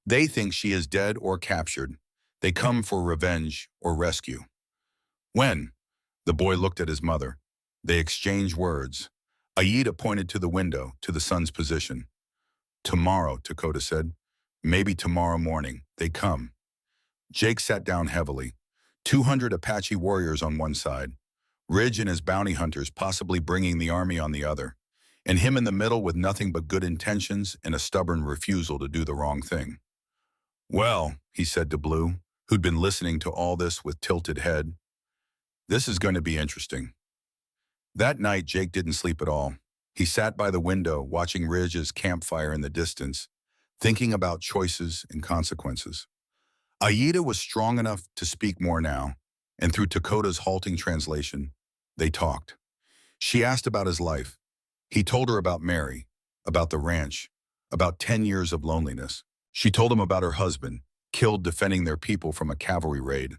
They think she is dead or captured. They come for revenge or rescue. When? The boy looked at his mother. They exchanged words. Aida pointed to the window, to the sun's position. Tomorrow, Takoda said. Maybe tomorrow morning. They come. Jake sat down heavily. 200 Apache warriors on one side. Ridge and his bounty hunters possibly bringing the army on the other. And him in the middle with nothing but good intentions and a stubborn refusal to do the wrong thing. Well, he said to Blue, who'd been listening to all this with tilted head, this is going to be interesting. That night, Jake didn't sleep at all. He sat by the window, watching Ridge's campfire in the distance, thinking about choices and consequences. Aida was strong enough to speak more now, and through Takoda's halting translation, they talked. She asked about his life. He told her about Mary, about the ranch, about 10 years of loneliness. She told him about her husband, killed defending their people from a cavalry raid,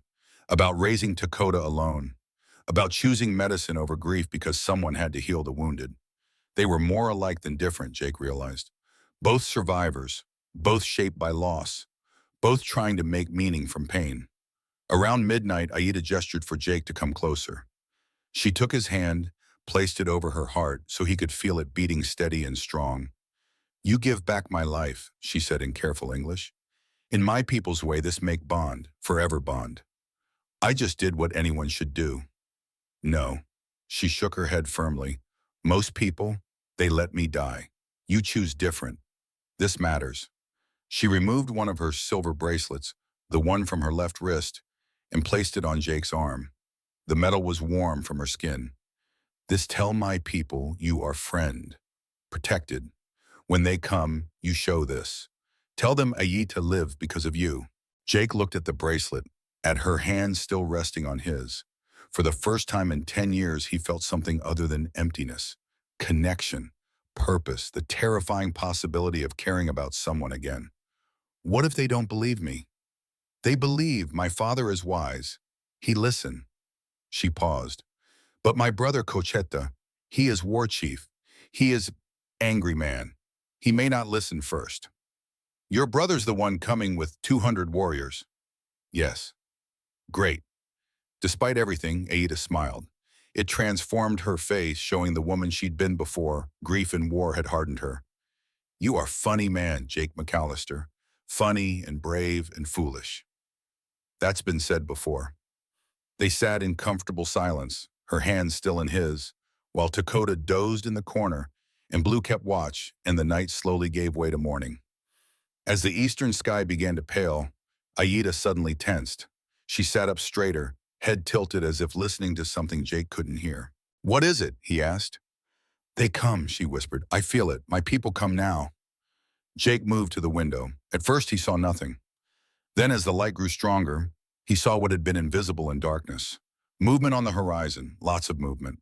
about raising Takoda alone, about choosing medicine over grief because someone had to heal the wounded. They were more alike than different, Jake realized. Both survivors, both shaped by loss, both trying to make meaning from pain. Around midnight, Aida gestured for Jake to come closer. She took his hand, placed it over her heart so he could feel it beating steady and strong. You give back my life, she said in careful English. In my people's way, this make bond, forever bond. I just did what anyone should do. No. She shook her head firmly. Most people, they let me die. You choose different. This matters. She removed one of her silver bracelets, the one from her left wrist, and placed it on Jake's arm. The metal was warm from her skin. This tell my people you are friend, protected. When they come, you show this. Tell them Ayita live because of you. Jake looked at the bracelet, at her hand still resting on his. For the first time in 10 years, he felt something other than emptiness. Connection, purpose, the terrifying possibility of caring about someone again. What if they don't believe me? They believe my father is wise. He listen. She paused. But my brother Cochetta, he is war chief. He is angry man. He may not listen first. Your brother's the one coming with 200 warriors. Yes. Great. Despite everything, Aida smiled. It transformed her face, showing the woman she'd been before. Grief and war had hardened her. You are funny man, Jake McAllister. Funny and brave and foolish. That's been said before. They sat in comfortable silence, her hands still in his, while Dakota dozed in the corner, and Blue kept watch, and the night slowly gave way to morning. As the eastern sky began to pale, Aida suddenly tensed. She sat up straighter, head tilted as if listening to something Jake couldn't hear. What is it? He asked. They come, she whispered. I feel it. My people come now. Jake moved to the window. At first he saw nothing. Then as the light grew stronger, he saw what had been invisible in darkness. Movement on the horizon, lots of movement.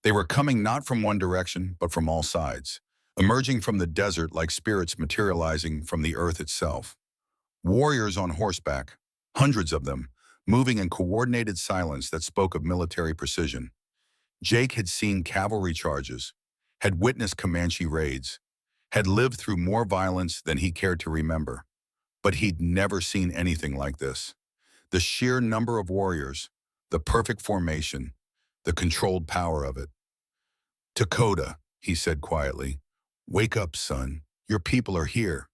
They were coming not from one direction, but from all sides, emerging from the desert like spirits materializing from the earth itself. Warriors on horseback, hundreds of them, moving in coordinated silence that spoke of military precision. Jake had seen cavalry charges, had witnessed Comanche raids, had lived through more violence than he cared to remember. But he'd never seen anything like this. The sheer number of warriors, the perfect formation, the controlled power of it. Dakota, he said quietly, wake up, son. Your people are here.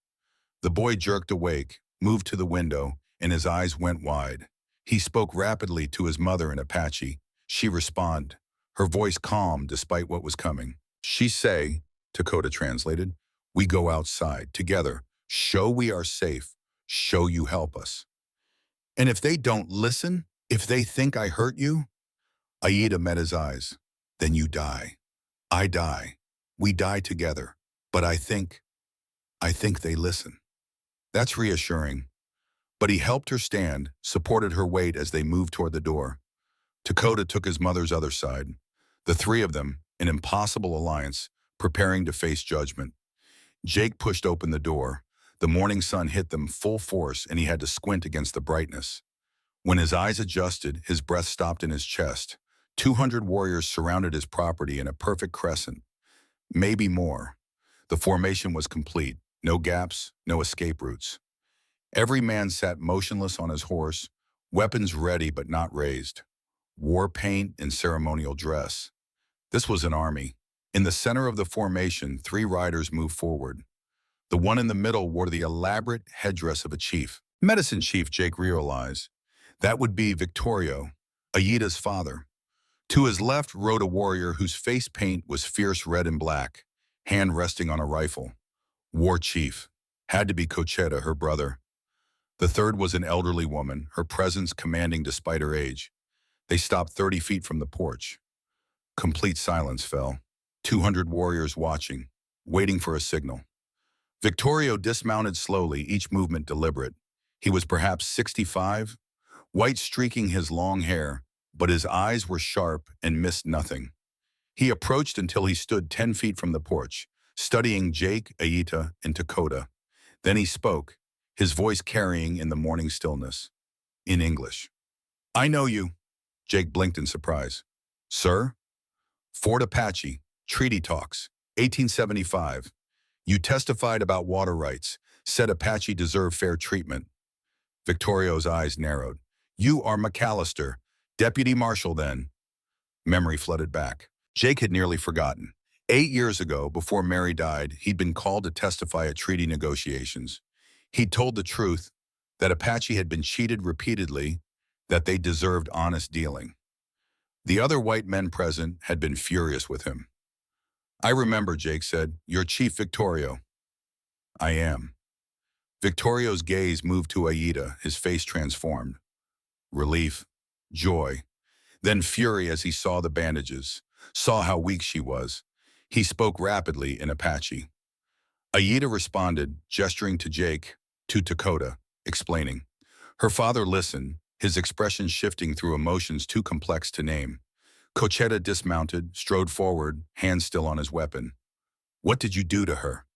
The boy jerked awake, moved to the window, and his eyes went wide. He spoke rapidly to his mother in Apache. She responded, her voice calm despite what was coming. She say, Dakota translated, we go outside together. Show we are safe. Show you help us. And if they don't listen, if they think I hurt you, Aida met his eyes. Then you die. I die. We die together. But I think they listen. That's reassuring. But he helped her stand, supported her weight as they moved toward the door. Dakota took his mother's other side. The three of them, an impossible alliance, preparing to face judgment. Jake pushed open the door. The morning sun hit them full force and he had to squint against the brightness. When his eyes adjusted, his breath stopped in his chest. 200 warriors surrounded his property in a perfect crescent. Maybe more. The formation was complete. No gaps, no escape routes. Every man sat motionless on his horse, weapons ready but not raised. War paint and ceremonial dress. This was an army. In the center of the formation, 3 riders moved forward. The one in the middle wore the elaborate headdress of a chief. Medicine chief, Jake realized. That would be Victorio, Aida's father. To his left rode a warrior whose face paint was fierce red and black, hand resting on a rifle. War chief. Had to be Cochetta, her brother. The third was an elderly woman, her presence commanding despite her age. They stopped 30 feet from the porch. Complete silence fell. 200 warriors watching, waiting for a signal. Victorio dismounted slowly, each movement deliberate. He was perhaps 65, white streaking his long hair, but his eyes were sharp and missed nothing. He approached until he stood 10 feet from the porch, studying Jake, Aida, and Dakota. Then he spoke, his voice carrying in the morning stillness. In English. I know you. Jake blinked in surprise. Sir? Fort Apache, Treaty Talks, 1875. You testified about water rights, said Apache deserved fair treatment. Victorio's eyes narrowed. You are McAllister, deputy marshal then. Memory flooded back. Jake had nearly forgotten. 8 years ago, before Mary died, he'd been called to testify at treaty negotiations. He'd told the truth, that Apache had been cheated repeatedly, that they deserved honest dealing. The other white men present had been furious with him. "I remember," Jake said. "You're Chief Victorio." "I am." Victorio's gaze moved to Aida, his face transformed. Relief, joy, then fury as he saw the bandages, saw how weak she was. He spoke rapidly in Apache. Aida responded, gesturing to Jake, to Dakota, explaining. Her father listened, his expression shifting through emotions too complex to name. Cochetta dismounted, strode forward, hand still on his weapon. "What did you do to her?"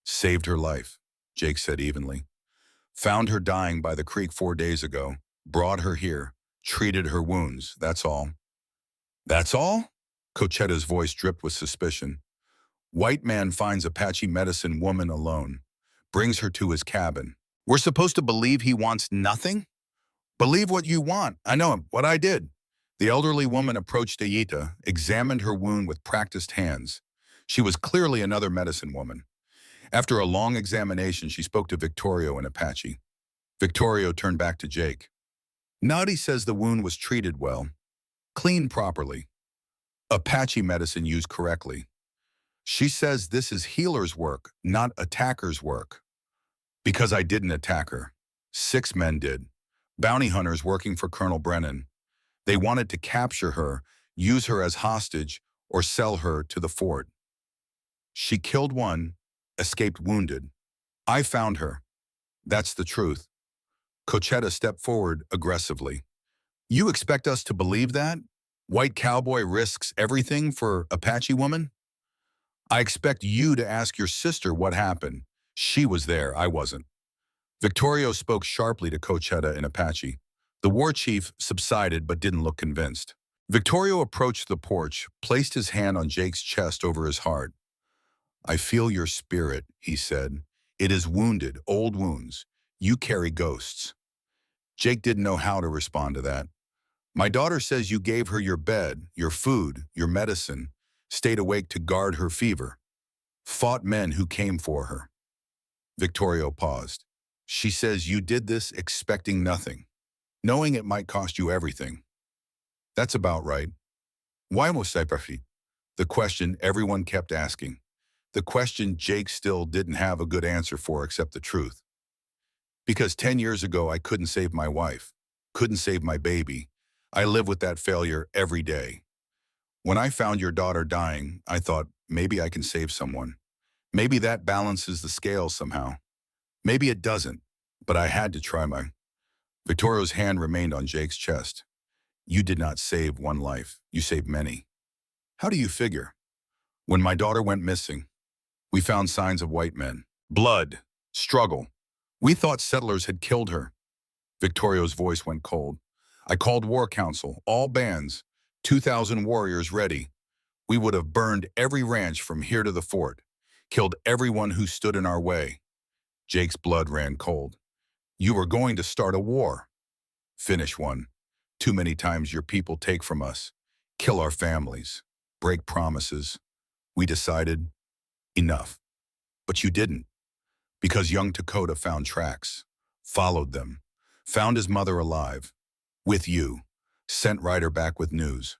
"Saved her life," Jake said evenly. "Found her dying by the creek 4 days ago, brought her here, treated her wounds, that's all." "That's all?" Cochetta's voice dripped with suspicion. "White man finds Apache medicine woman alone, brings her to his cabin. We're supposed to believe he wants nothing?" "Believe what you want. I know what I did." The elderly woman approached Ayita, examined her wound with practiced hands. She was clearly another medicine woman. After a long examination, she spoke to Victorio in Apache. Victorio turned back to Jake. "Naughty says the wound was treated well, cleaned properly. Apache medicine used correctly. She says this is healer's work, not attacker's work." "Because I didn't attack her. 6 men did. Bounty hunters working for Colonel Brennan. They wanted to capture her, use her as hostage, or sell her to the fort. She killed one, escaped wounded. I found her. That's the truth." Cochetta stepped forward aggressively. "You expect us to believe that? White Cowboy risks everything for Apache woman?" "I expect you to ask your sister what happened. She was there, I wasn't." Victorio spoke sharply to Cochetta in Apache. The war chief subsided but didn't look convinced. Victorio approached the porch, placed his hand on Jake's chest over his heart. "I feel your spirit," he said. "It is wounded, old wounds. You carry ghosts." Jake didn't know how to respond to that. "My daughter says you gave her your bed, your food, your medicine, stayed awake to guard her fever, fought men who came for her." Victorio paused. "She says you did this expecting nothing, knowing it might cost you everything." "That's about right." "Why was I perfect?" The question everyone kept asking. The question Jake still didn't have a good answer for except the truth. "Because 10 years ago I couldn't save my wife, couldn't save my baby. I live with that failure every day. When I found your daughter dying, I thought, maybe I can save someone. Maybe that balances the scales somehow. Maybe it doesn't, but I had to try my..." Victorio's hand remained on Jake's chest. "You did not save one life. You saved many." "How do you figure?" "When my daughter went missing, we found signs of white men. Blood. Struggle. We thought settlers had killed her." Victorio's voice went cold. "I called war council, all bands, 2,000 warriors ready. We would have burned every ranch from here to the fort, killed everyone who stood in our way." Jake's blood ran cold. "You were going to start a war." "Finish one. Too many times your people take from us, kill our families, break promises. We decided, enough. But you didn't, because young Dakota found tracks, followed them, found his mother alive, with you, sent Ryder back with news."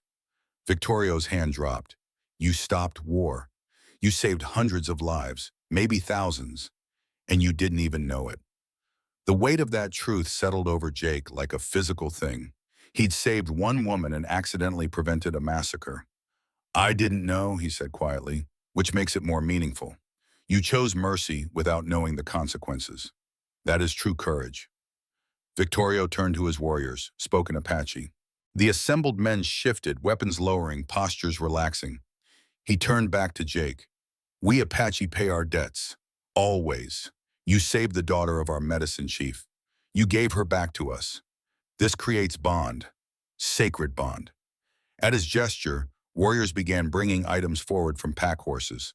Victorio's hand dropped. "You stopped war. You saved hundreds of lives, maybe thousands, and you didn't even know it." The weight of that truth settled over Jake like a physical thing. He'd saved one woman and accidentally prevented a massacre. "I didn't know," he said quietly, "which makes it more meaningful. You chose mercy without knowing the consequences. That is true courage." Victorio turned to his warriors, spoke in Apache. The assembled men shifted, weapons lowering, postures relaxing. He turned back to Jake. "We Apache pay our debts. Always. You saved the daughter of our medicine chief. You gave her back to us. This creates bond. Sacred bond." At his gesture, warriors began bringing items forward from pack horses.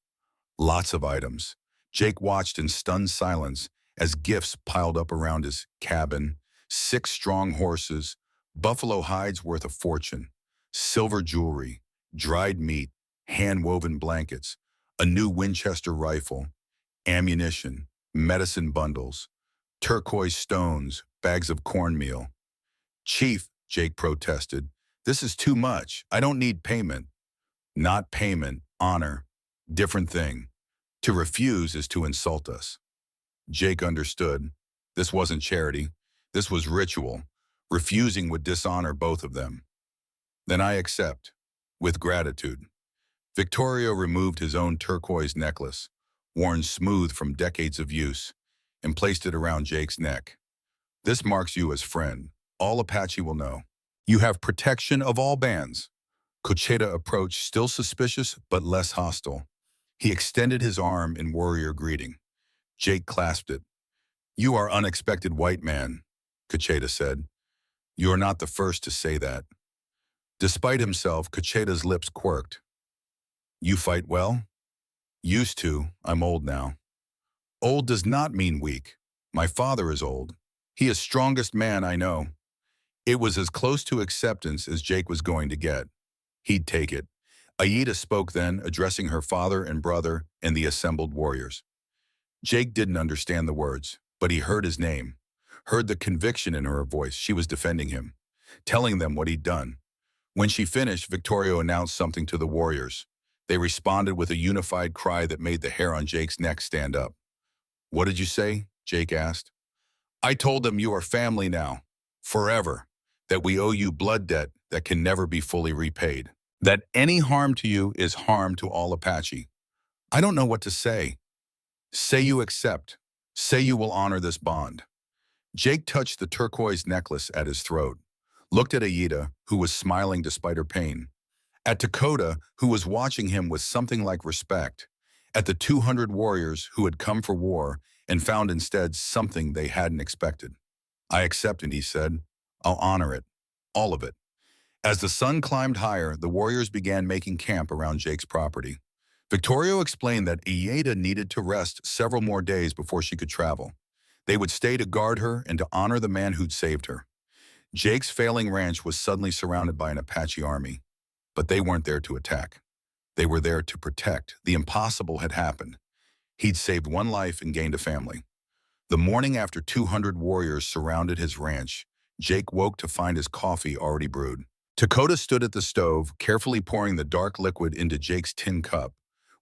Lots of items. Jake watched in stunned silence as gifts piled up around his cabin. 6 strong horses, buffalo hides worth a fortune, silver jewelry, dried meat, hand-woven blankets, a new Winchester rifle, ammunition, medicine bundles, turquoise stones, bags of cornmeal. Chief, Jake protested, this is too much. I don't need payment. Not payment, honor. Different thing. To refuse is to insult us. Jake understood. This wasn't charity. This was ritual. Refusing would dishonor both of them. Then I accept, with gratitude. Victorio removed his own turquoise necklace, worn smooth from decades of use, and placed it around Jake's neck. This marks you as friend. All Apache will know. You have protection of all bands. Cocheta approached, still suspicious but less hostile. He extended his arm in warrior greeting. Jake clasped it. You are unexpected white man, Cocheta said. You are not the first to say that. Despite himself, Cocheta's lips quirked. You fight well? Used to. I'm old now. Old does not mean weak. My father is old. He is strongest man I know. It was as close to acceptance as Jake was going to get. He'd take it. Aida spoke then, addressing her father and brother and the assembled warriors. Jake didn't understand the words, but he heard his name, heard the conviction in her voice. She was defending him, telling them what he'd done. When she finished, Victorio announced something to the warriors. They responded with a unified cry that made the hair on Jake's neck stand up. What did you say? Jake asked. I told them you are family now, forever, that we owe you blood debt that can never be fully repaid, that any harm to you is harm to all Apache. I don't know what to say. Say you accept. Say you will honor this bond. Jake touched the turquoise necklace at his throat, looked at Aida, who was smiling despite her pain, at Dakota, who was watching him with something like respect, at the 200 warriors who had come for war and found instead something they hadn't expected. I accept it, he said. I'll honor it. All of it. As the sun climbed higher, the warriors began making camp around Jake's property. Victorio explained that Aida needed to rest several more days before she could travel. They would stay to guard her and to honor the man who'd saved her. Jake's failing ranch was suddenly surrounded by an Apache army, but they weren't there to attack. They were there to protect. The impossible had happened. He'd saved one life and gained a family. The morning after 200 warriors surrounded his ranch, Jake woke to find his coffee already brewed. Dakota stood at the stove, carefully pouring the dark liquid into Jake's tin cup,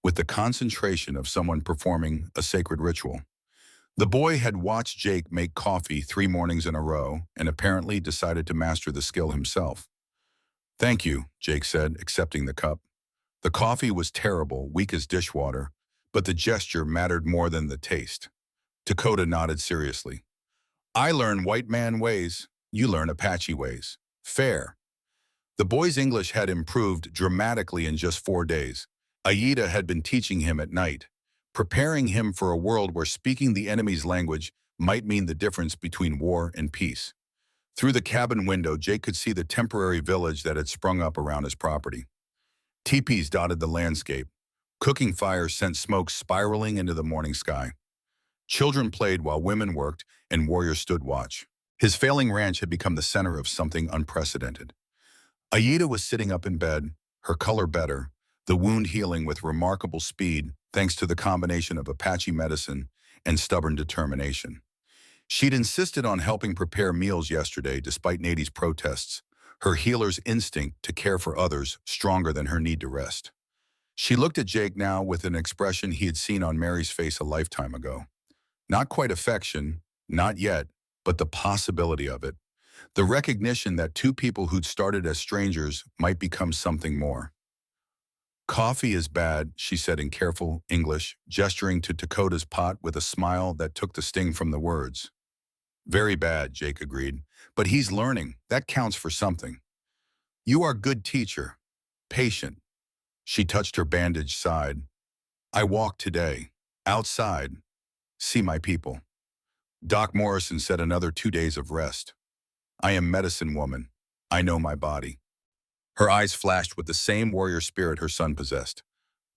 with the concentration of someone performing a sacred ritual. The boy had watched Jake make coffee 3 mornings in a row and apparently decided to master the skill himself. Thank you, Jake said, accepting the cup. The coffee was terrible, weak as dishwater, but the gesture mattered more than the taste. Dakota nodded seriously. I learn white man ways, you learn Apache ways. Fair. The boy's English had improved dramatically in just 4 days. Aida had been teaching him at night, preparing him for a world where speaking the enemy's language might mean the difference between war and peace. Through the cabin window, Jake could see the temporary village that had sprung up around his property. Teepees dotted the landscape. Cooking fires sent smoke spiraling into the morning sky. Children played while women worked and warriors stood watch. His failing ranch had become the center of something unprecedented. Aida was sitting up in bed, her color better, the wound healing with remarkable speed thanks to the combination of Apache medicine and stubborn determination. She'd insisted on helping prepare meals yesterday despite Nadi's protests, her healer's instinct to care for others stronger than her need to rest. She looked at Jake now with an expression he had seen on Mary's face a lifetime ago. Not quite affection, not yet, but the possibility of it. The recognition that 2 people who'd started as strangers might become something more. Coffee is bad, she said in careful English, gesturing to Dakota's pot with a smile that took the sting from the words. Very bad, Jake agreed, but he's learning. That counts for something. You are good teacher. Patient. She touched her bandaged side. I walked today. Outside. See my people. Doc Morrison said another 2 days of rest. I am medicine woman. I know my body. Her eyes flashed with the same warrior spirit her son possessed.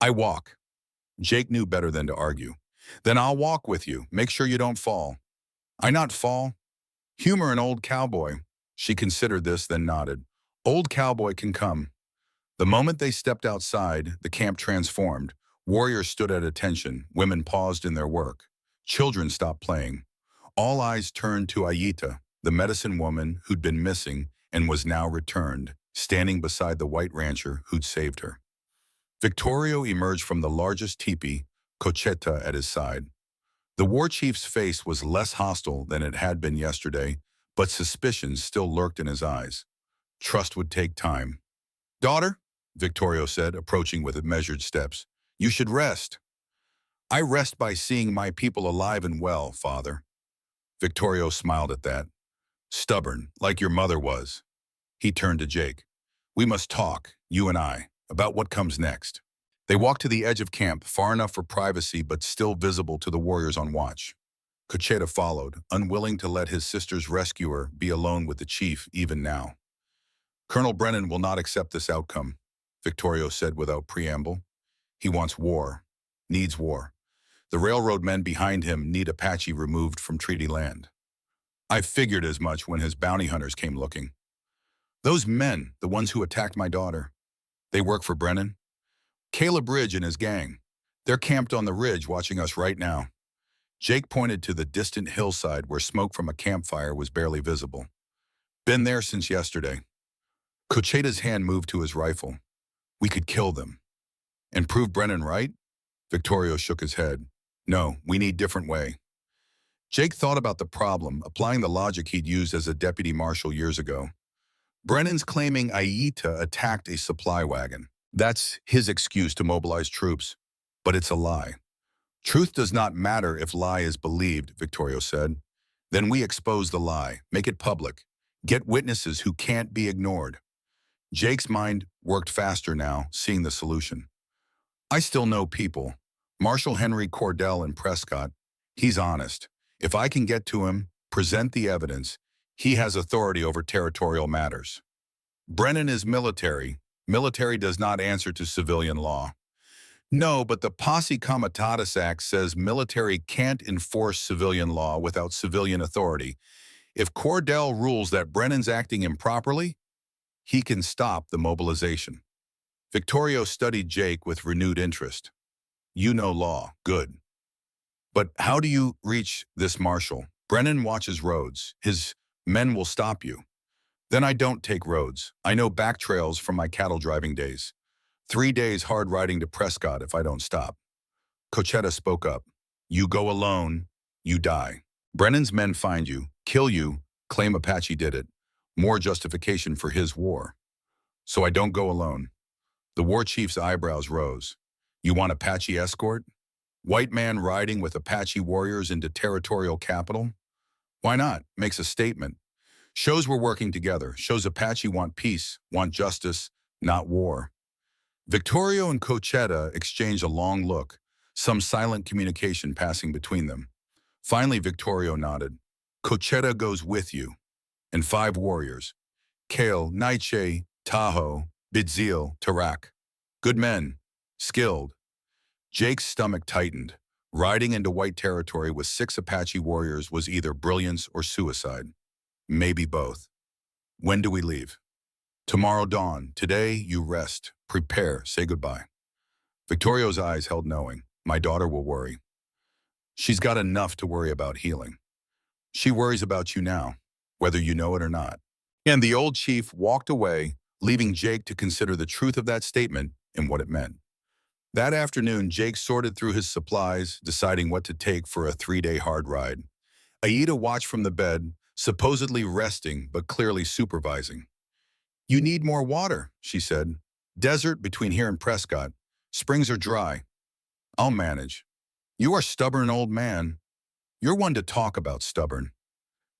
I walk. Jake knew better than to argue. Then I'll walk with you. Make sure you don't fall. I not fall? Humor an old cowboy. She considered this, then nodded. Old cowboy can come. The moment they stepped outside, the camp transformed. Warriors stood at attention. Women paused in their work. Children stopped playing. All eyes turned to Aida. the medicine woman who'd been missing and was now returned, standing beside the white rancher who'd saved her. Victorio emerged from the largest teepee, Cocheta at his side. The war chief's face was less hostile than it had been yesterday, but suspicion still lurked in his eyes. Trust would take time. "Daughter," Victorio said, approaching with measured steps, "you should rest." "I rest by seeing my people alive and well, father." Victorio smiled at that. "Stubborn, like your mother was." He turned to Jake. "We must talk, you and I, about what comes next." They walked to the edge of camp, far enough for privacy but still visible to the warriors on watch. Cocheta followed, unwilling to let his sister's rescuer be alone with the chief even now. "Colonel Brennan will not accept this outcome," Victorio said without preamble. "He wants war, needs war. The railroad men behind him need Apache removed from treaty land. I figured as much when his bounty hunters came looking. Those men, the ones who attacked my daughter, they work for Brennan? Caleb Ridge and his gang. They're camped on the ridge watching us right now." Jake pointed to the distant hillside where smoke from a campfire was barely visible. "Been there since yesterday." Cocheta's hand moved to his rifle. "We could kill them." "And prove Brennan right?" Victorio shook his head. "No, we need different way." Jake thought about the problem, applying the logic he'd used as a deputy marshal years ago. Brennan's claiming Aita attacked a supply wagon. That's his excuse to mobilize troops. But it's a lie. "Truth does not matter if lie is believed," Victorio said. "Then we expose the lie, make it public, get witnesses who can't be ignored." Jake's mind worked faster now, seeing the solution. "I still know people. Marshal Henry Cordell in Prescott. He's honest. If I can get to him, present the evidence, he has authority over territorial matters. Brennan is military. Military does not answer to civilian law." "No, but the Posse Comitatus Act says military can't enforce civilian law without civilian authority. If Cordell rules that Brennan's acting improperly, he can stop the mobilization." Victorio studied Jake with renewed interest. "You know law, good. But how do you reach this marshal? Brennan watches roads. His men will stop you." "Then I don't take roads. I know back trails from my cattle driving days. 3 days hard riding to Prescott if I don't stop." Cocheta spoke up. "You go alone, you die. Brennan's men find you, kill you, claim Apache did it. More justification for his war." "So I don't go alone." The war chief's eyebrows rose. "You want Apache escort? White man riding with Apache warriors into territorial capital? Why not? Makes a statement. Shows we're working together. Shows Apache want peace, want justice, not war." Victorio and Cocheta exchanged a long look, some silent communication passing between them. Finally, Victorio nodded. "Cocheta goes with you. And 5 warriors. Kale, Naiche, Tahoe, Bidzil, Tarak. Good men. Skilled." Jake's stomach tightened. Riding into white territory with 6 Apache warriors was either brilliance or suicide. Maybe both. "When do we leave?" "Tomorrow dawn. Today, you rest. Prepare. Say goodbye." Victorio's eyes held knowing. "My daughter will worry." "She's got enough to worry about healing. She worries about you now, whether you know it or not." And the old chief walked away, leaving Jake to consider the truth of that statement and what it meant. That afternoon, Jake sorted through his supplies, deciding what to take for a 3-day hard ride. Aida watched from the bed, supposedly resting but clearly supervising. "You need more water," she said. "Desert between here and Prescott. Springs are dry." "I'll manage." "You are stubborn, old man." "You're one to talk about stubborn."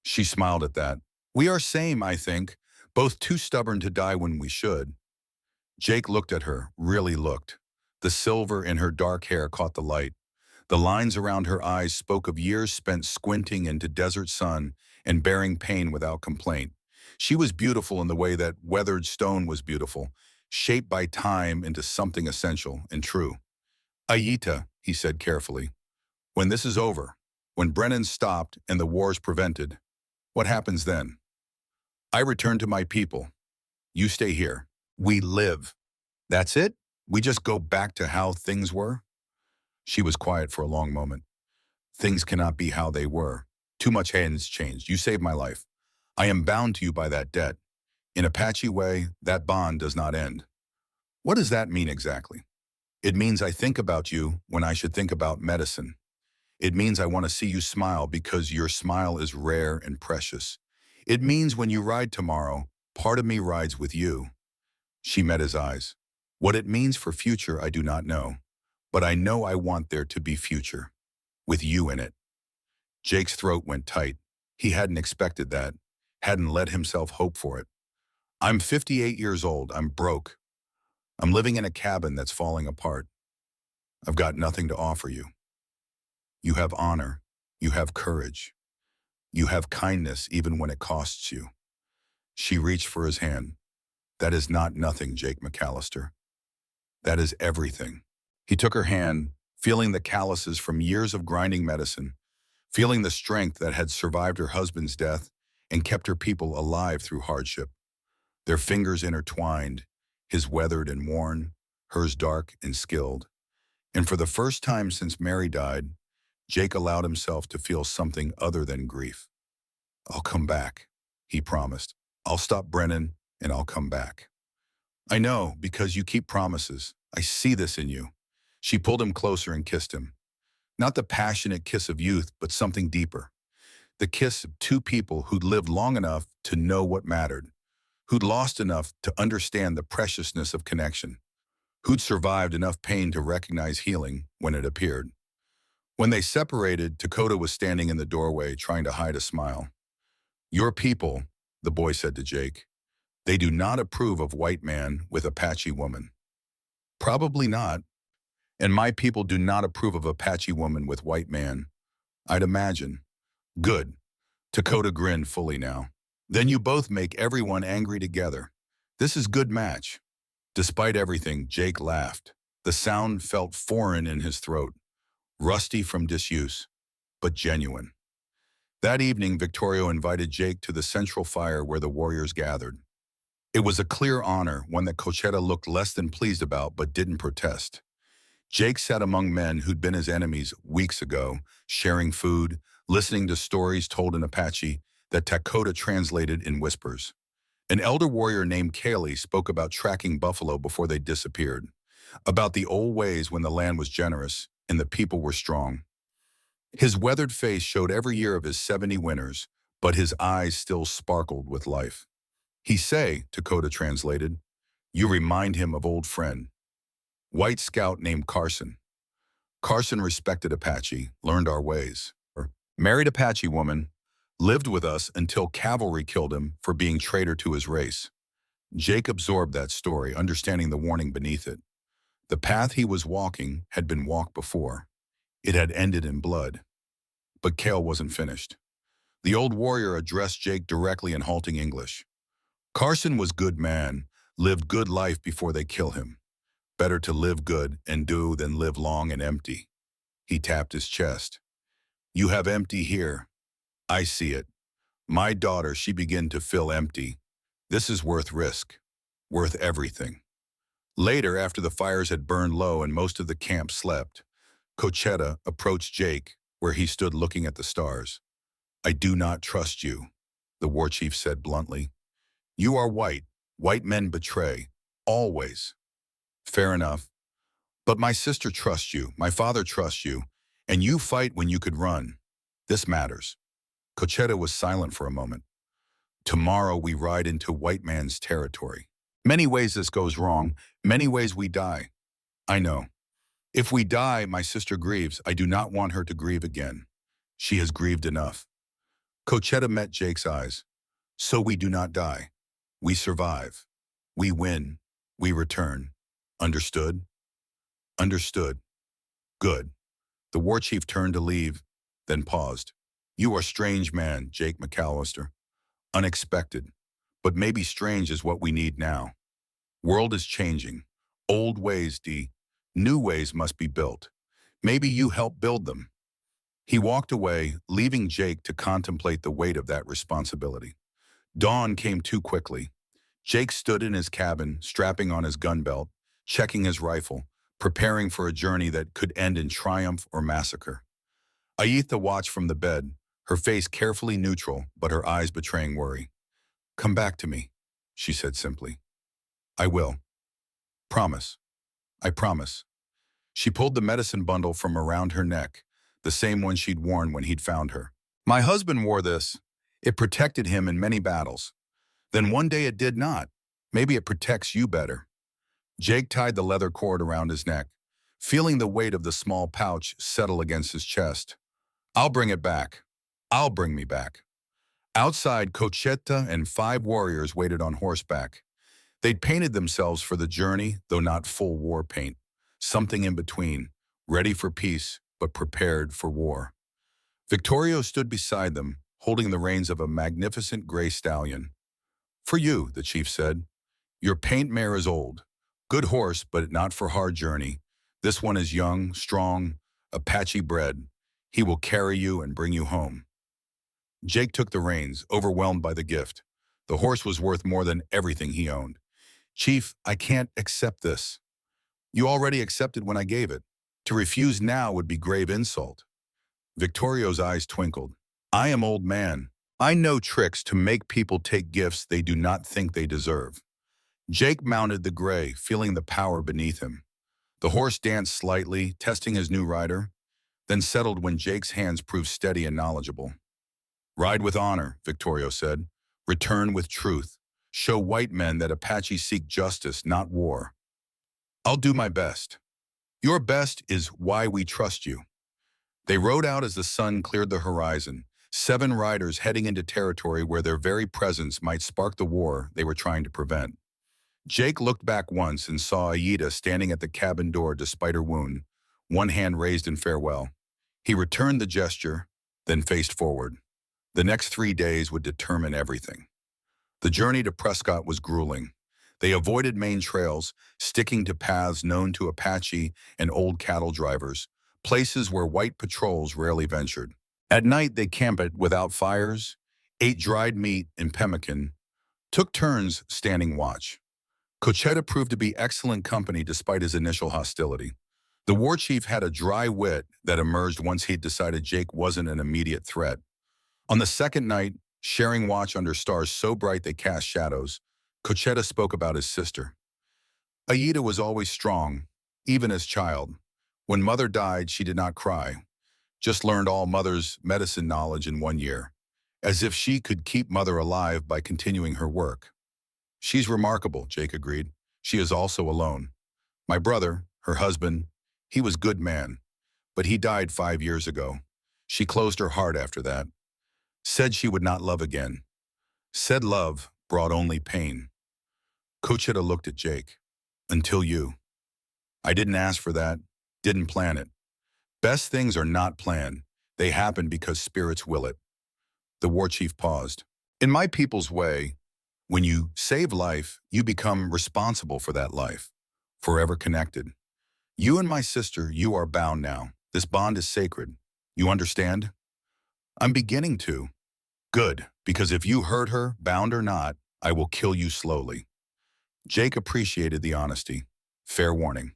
She smiled at that. "We are same, I think. Both too stubborn to die when we should." Jake looked at her, really looked. The silver in her dark hair caught the light. The lines around her eyes spoke of years spent squinting into desert sun and bearing pain without complaint. She was beautiful in the way that weathered stone was beautiful, shaped by time into something essential and true. "Aita," he said carefully, "when this is over, when Brennan stopped and the war's prevented, what happens then?" "I return to my people. You stay here. We live." "That's it? We just go back to how things were?" She was quiet for a long moment. "Things cannot be how they were. Too much has changed. You saved my life. I am bound to you by that debt. In Apache way, that bond does not end. What does that mean exactly? It means I think about you when I should think about medicine. It means I want to see you smile because your smile is rare and precious. It means when you ride tomorrow, part of me rides with you. She met his eyes. What it means for future, I do not know. But I know I want there to be future, with you in it. Jake's throat went tight. He hadn't expected that, hadn't let himself hope for it. I'm 58 years old. I'm broke. I'm living in a cabin that's falling apart. I've got nothing to offer you. You have honor. You have courage. You have kindness even when it costs you. She reached for his hand. That is not nothing, Jake McAllister. That is everything. He took her hand, feeling the calluses from years of grinding medicine, feeling the strength that had survived her husband's death and kept her people alive through hardship. Their fingers intertwined, his weathered and worn, hers dark and skilled. And for the first time since Mary died, Jake allowed himself to feel something other than grief. I'll come back, he promised. I'll stop Brennan and I'll come back. I know, because you keep promises. I see this in you. She pulled him closer and kissed him. Not the passionate kiss of youth, but something deeper. The kiss of two people who'd lived long enough to know what mattered, who'd lost enough to understand the preciousness of connection, who'd survived enough pain to recognize healing when it appeared. When they separated, Dakota was standing in the doorway trying to hide a smile. Your people, the boy said to Jake, they do not approve of white man with Apache woman. Probably not. And my people do not approve of Apache woman with white man. I'd imagine. Good. Dakota grinned fully now. Then you both make everyone angry together. This is good match. Despite everything, Jake laughed. The sound felt foreign in his throat, rusty from disuse, but genuine. That evening, Victorio invited Jake to the central fire where the warriors gathered. It was a clear honor, one that Cochetta looked less than pleased about but didn't protest. Jake sat among men who'd been his enemies weeks ago, sharing food, listening to stories told in Apache that Dakota translated in whispers. An elder warrior named Kaylee spoke about tracking buffalo before they disappeared, about the old ways when the land was generous and the people were strong. His weathered face showed every year of his 70 winters, but his eyes still sparkled with life. He say, Dakota translated, you remind him of old friend. White scout named Carson. Carson respected Apache, learned our ways. Married Apache woman, lived with us until cavalry killed him for being traitor to his race. Jake absorbed that story, understanding the warning beneath it. The path he was walking had been walked before. It had ended in blood. But Cale wasn't finished. The old warrior addressed Jake directly in halting English. Carson was good man, lived good life before they kill him. Better to live good and do than live long and empty. He tapped his chest. You have empty here. I see it. My daughter, she begin to feel empty. This is worth risk. Worth everything. Later, after the fires had burned low and most of the camp slept, Cochetta approached Jake, where he stood looking at the stars. I do not trust you, the war chief said bluntly. You are white. White men betray. Always. Fair enough. But my sister trusts you, my father trusts you, and you fight when you could run. This matters. Cochetta was silent for a moment. Tomorrow we ride into white man's territory. Many ways this goes wrong, many ways we die. I know. If we die, my sister grieves. I do not want her to grieve again. She has grieved enough. Cochetta met Jake's eyes. So we do not die. We survive. We win. We return. Understood? Understood. Good. The war chief turned to leave, then paused. You are strange man, Jake McAllister. Unexpected. But maybe strange is what we need now. World is changing. Old ways, D. New ways must be built. Maybe you help build them. He walked away, leaving Jake to contemplate the weight of that responsibility. Dawn came too quickly. Jake stood in his cabin, strapping on his gun belt, checking his rifle, preparing for a journey that could end in triumph or massacre. Aitha watched from the bed, her face carefully neutral, but her eyes betraying worry. "Come back to me," she said simply. "I will. Promise. I promise." She pulled the medicine bundle from around her neck, the same one she'd worn when he'd found her. "My husband wore this. It protected him in many battles. Then one day it did not. Maybe it protects you better." Jake tied the leather cord around his neck, feeling the weight of the small pouch settle against his chest. "I'll bring it back. I'll bring me back." Outside, Cochetta and 5 warriors waited on horseback. They'd painted themselves for the journey, though not full war paint. Something in between, ready for peace, but prepared for war. Victorio stood beside them, holding the reins of a magnificent gray stallion. "For you," the chief said. "Your paint mare is old. Good horse, but not for hard journey. This one is young, strong, Apache bred. He will carry you and bring you home." Jake took the reins, overwhelmed by the gift. The horse was worth more than everything he owned. "Chief, I can't accept this." "You already accepted when I gave it. To refuse now would be grave insult." Victorio's eyes twinkled. "I am old man. I know tricks to make people take gifts they do not think they deserve." Jake mounted the gray, feeling the power beneath him. The horse danced slightly, testing his new rider, then settled when Jake's hands proved steady and knowledgeable. "Ride with honor," Victorio said. "Return with truth. Show white men that Apaches seek justice, not war." "I'll do my best." "Your best is why we trust you." They rode out as the sun cleared the horizon, 7 riders heading into territory where their very presence might spark the war they were trying to prevent. Jake looked back once and saw Aida standing at the cabin door despite her wound, one hand raised in farewell. He returned the gesture, then faced forward. The next 3 days would determine everything. The journey to Prescott was grueling. They avoided main trails, sticking to paths known to Apache and old cattle drivers, places where white patrols rarely ventured. At night, they camped without fires, ate dried meat and pemmican, took turns standing watch. Cochetta proved to be excellent company despite his initial hostility. The war chief had a dry wit that emerged once he'd decided Jake wasn't an immediate threat. On the second night, sharing watch under stars so bright they cast shadows, Cochetta spoke about his sister. "Aida was always strong, even as child. When mother died, she did not cry. Just learned all mother's medicine knowledge in 1 year, as if she could keep mother alive by continuing her work." "She's remarkable," Jake agreed. "She is also alone. My brother, her husband, he was good man, but he died 5 years ago. She closed her heart after that. Said she would not love again. Said love brought only pain." Cochetta looked at Jake. "Until you. I didn't ask for that, didn't plan it. Best things are not planned. They happen because spirits will it." The war chief paused. "In my people's way, when you save life, you become responsible for that life, forever connected. You and my sister, you are bound now. This bond is sacred. You understand?" "I'm beginning to." "Good, because if you hurt her, bound or not, I will kill you slowly." Jake appreciated the honesty. Fair warning.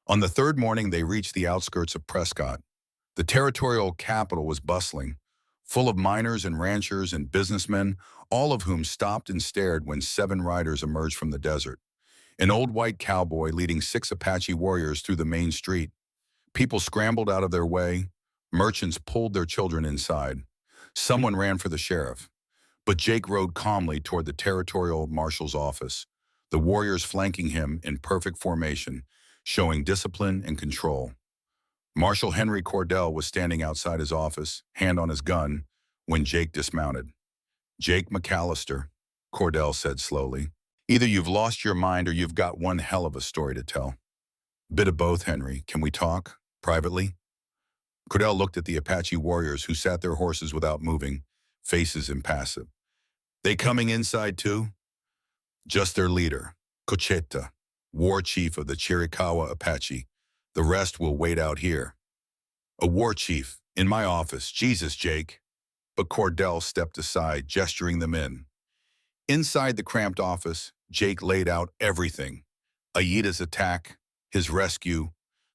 On the 3rd morning, they reached the outskirts of Prescott. The territorial capital was bustling, full of miners and ranchers and businessmen, all of whom stopped and stared when 7 riders emerged from the desert. An old white cowboy leading 6 Apache warriors through the main street. People scrambled out of their way. Merchants pulled their children inside. Someone ran for the sheriff. But Jake rode calmly toward the territorial marshal's office, the warriors flanking him in perfect formation, showing discipline and control. Marshal Henry Cordell was standing outside his office, hand on his gun, when Jake dismounted. "Jake McAllister," Cordell said slowly. "Either you've lost your mind or you've got one hell of a story to tell." "Bit of both, Henry. Can we talk? Privately?" Cordell looked at the Apache warriors who sat their horses without moving, faces impassive. "They coming inside too?" "Just their leader, Cochetta, war chief of the Chiricahua Apache. The rest will wait out here." "A war chief, in my office. Jesus, Jake." But Cordell stepped aside, gesturing them in. Inside the cramped office, Jake laid out everything. Aida's attack, his rescue,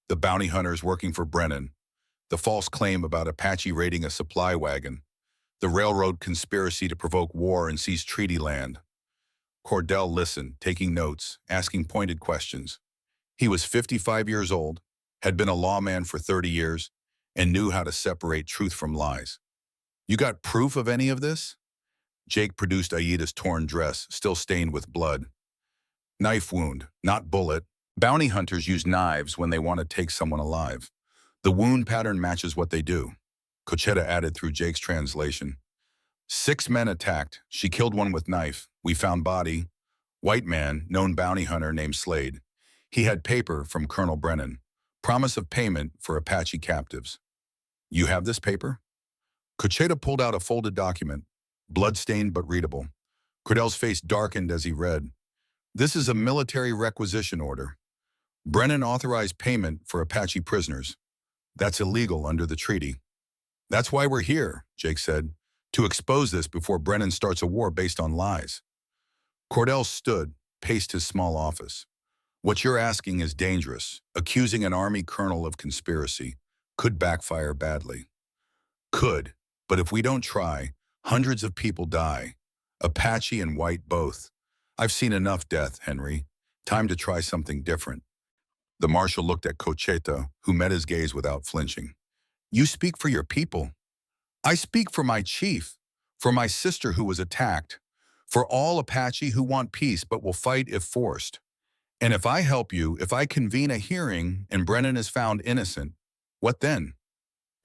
the bounty hunters working for Brennan, the false claim about Apache raiding a supply wagon. The railroad conspiracy to provoke war and seize treaty land. Cordell listened, taking notes, asking pointed questions. He was 55 years old, had been a lawman for 30 years, and knew how to separate truth from lies. You got proof of any of this? Jake produced Aida's torn dress, still stained with blood. Knife wound, not bullet. Bounty hunters use knives when they want to take someone alive. The wound pattern matches what they do. Cochetta added through Jake's translation. 6 men attacked. She killed one with knife. We found body. White man, known bounty hunter named Slade. He had paper from Colonel Brennan. Promise of payment for Apache captives. You have this paper? Cochetta pulled out a folded document, blood-stained but readable. Cordell's face darkened as he read. This is a military requisition order. Brennan authorized payment for Apache prisoners. That's illegal under the treaty. That's why we're here, Jake said, to expose this before Brennan starts a war based on lies. Cordell stood, paced his small office. What you're asking is dangerous. Accusing an army colonel of conspiracy could backfire badly. Could, but if we don't try, hundreds of people die. Apache and white both. I've seen enough death, Henry. Time to try something different. The marshal looked at Cochetta, who met his gaze without flinching. You speak for your people. I speak for my chief, for my sister who was attacked, for all Apache who want peace but will fight if forced. And if I help you, if I convene a hearing and Brennan is found innocent, what then?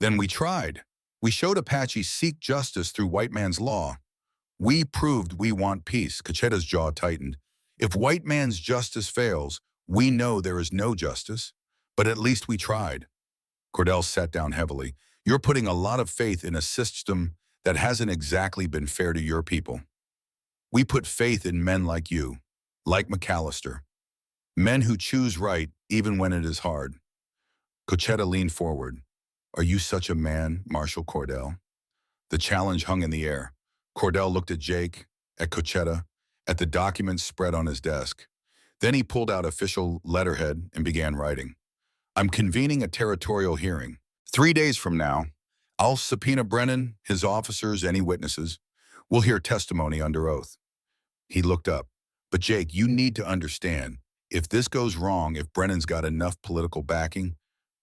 Then we tried. We showed Apache seek justice through white man's law. We proved we want peace. Cochetta's jaw tightened. If white man's justice fails, we know there is no justice, but at least we tried. Cordell sat down heavily. You're putting a lot of faith in a system that hasn't exactly been fair to your people. We put faith in men like you, like McAllister. Men who choose right even when it is hard. Cochetta leaned forward. Are you such a man, Marshal Cordell? The challenge hung in the air. Cordell looked at Jake, at Cochetta, at the documents spread on his desk. Then he pulled out official letterhead and began writing. I'm convening a territorial hearing. 3 days from now, I'll subpoena Brennan, his officers, any witnesses. We'll hear testimony under oath. He looked up. But Jake, you need to understand, if this goes wrong, if Brennan's got enough political backing,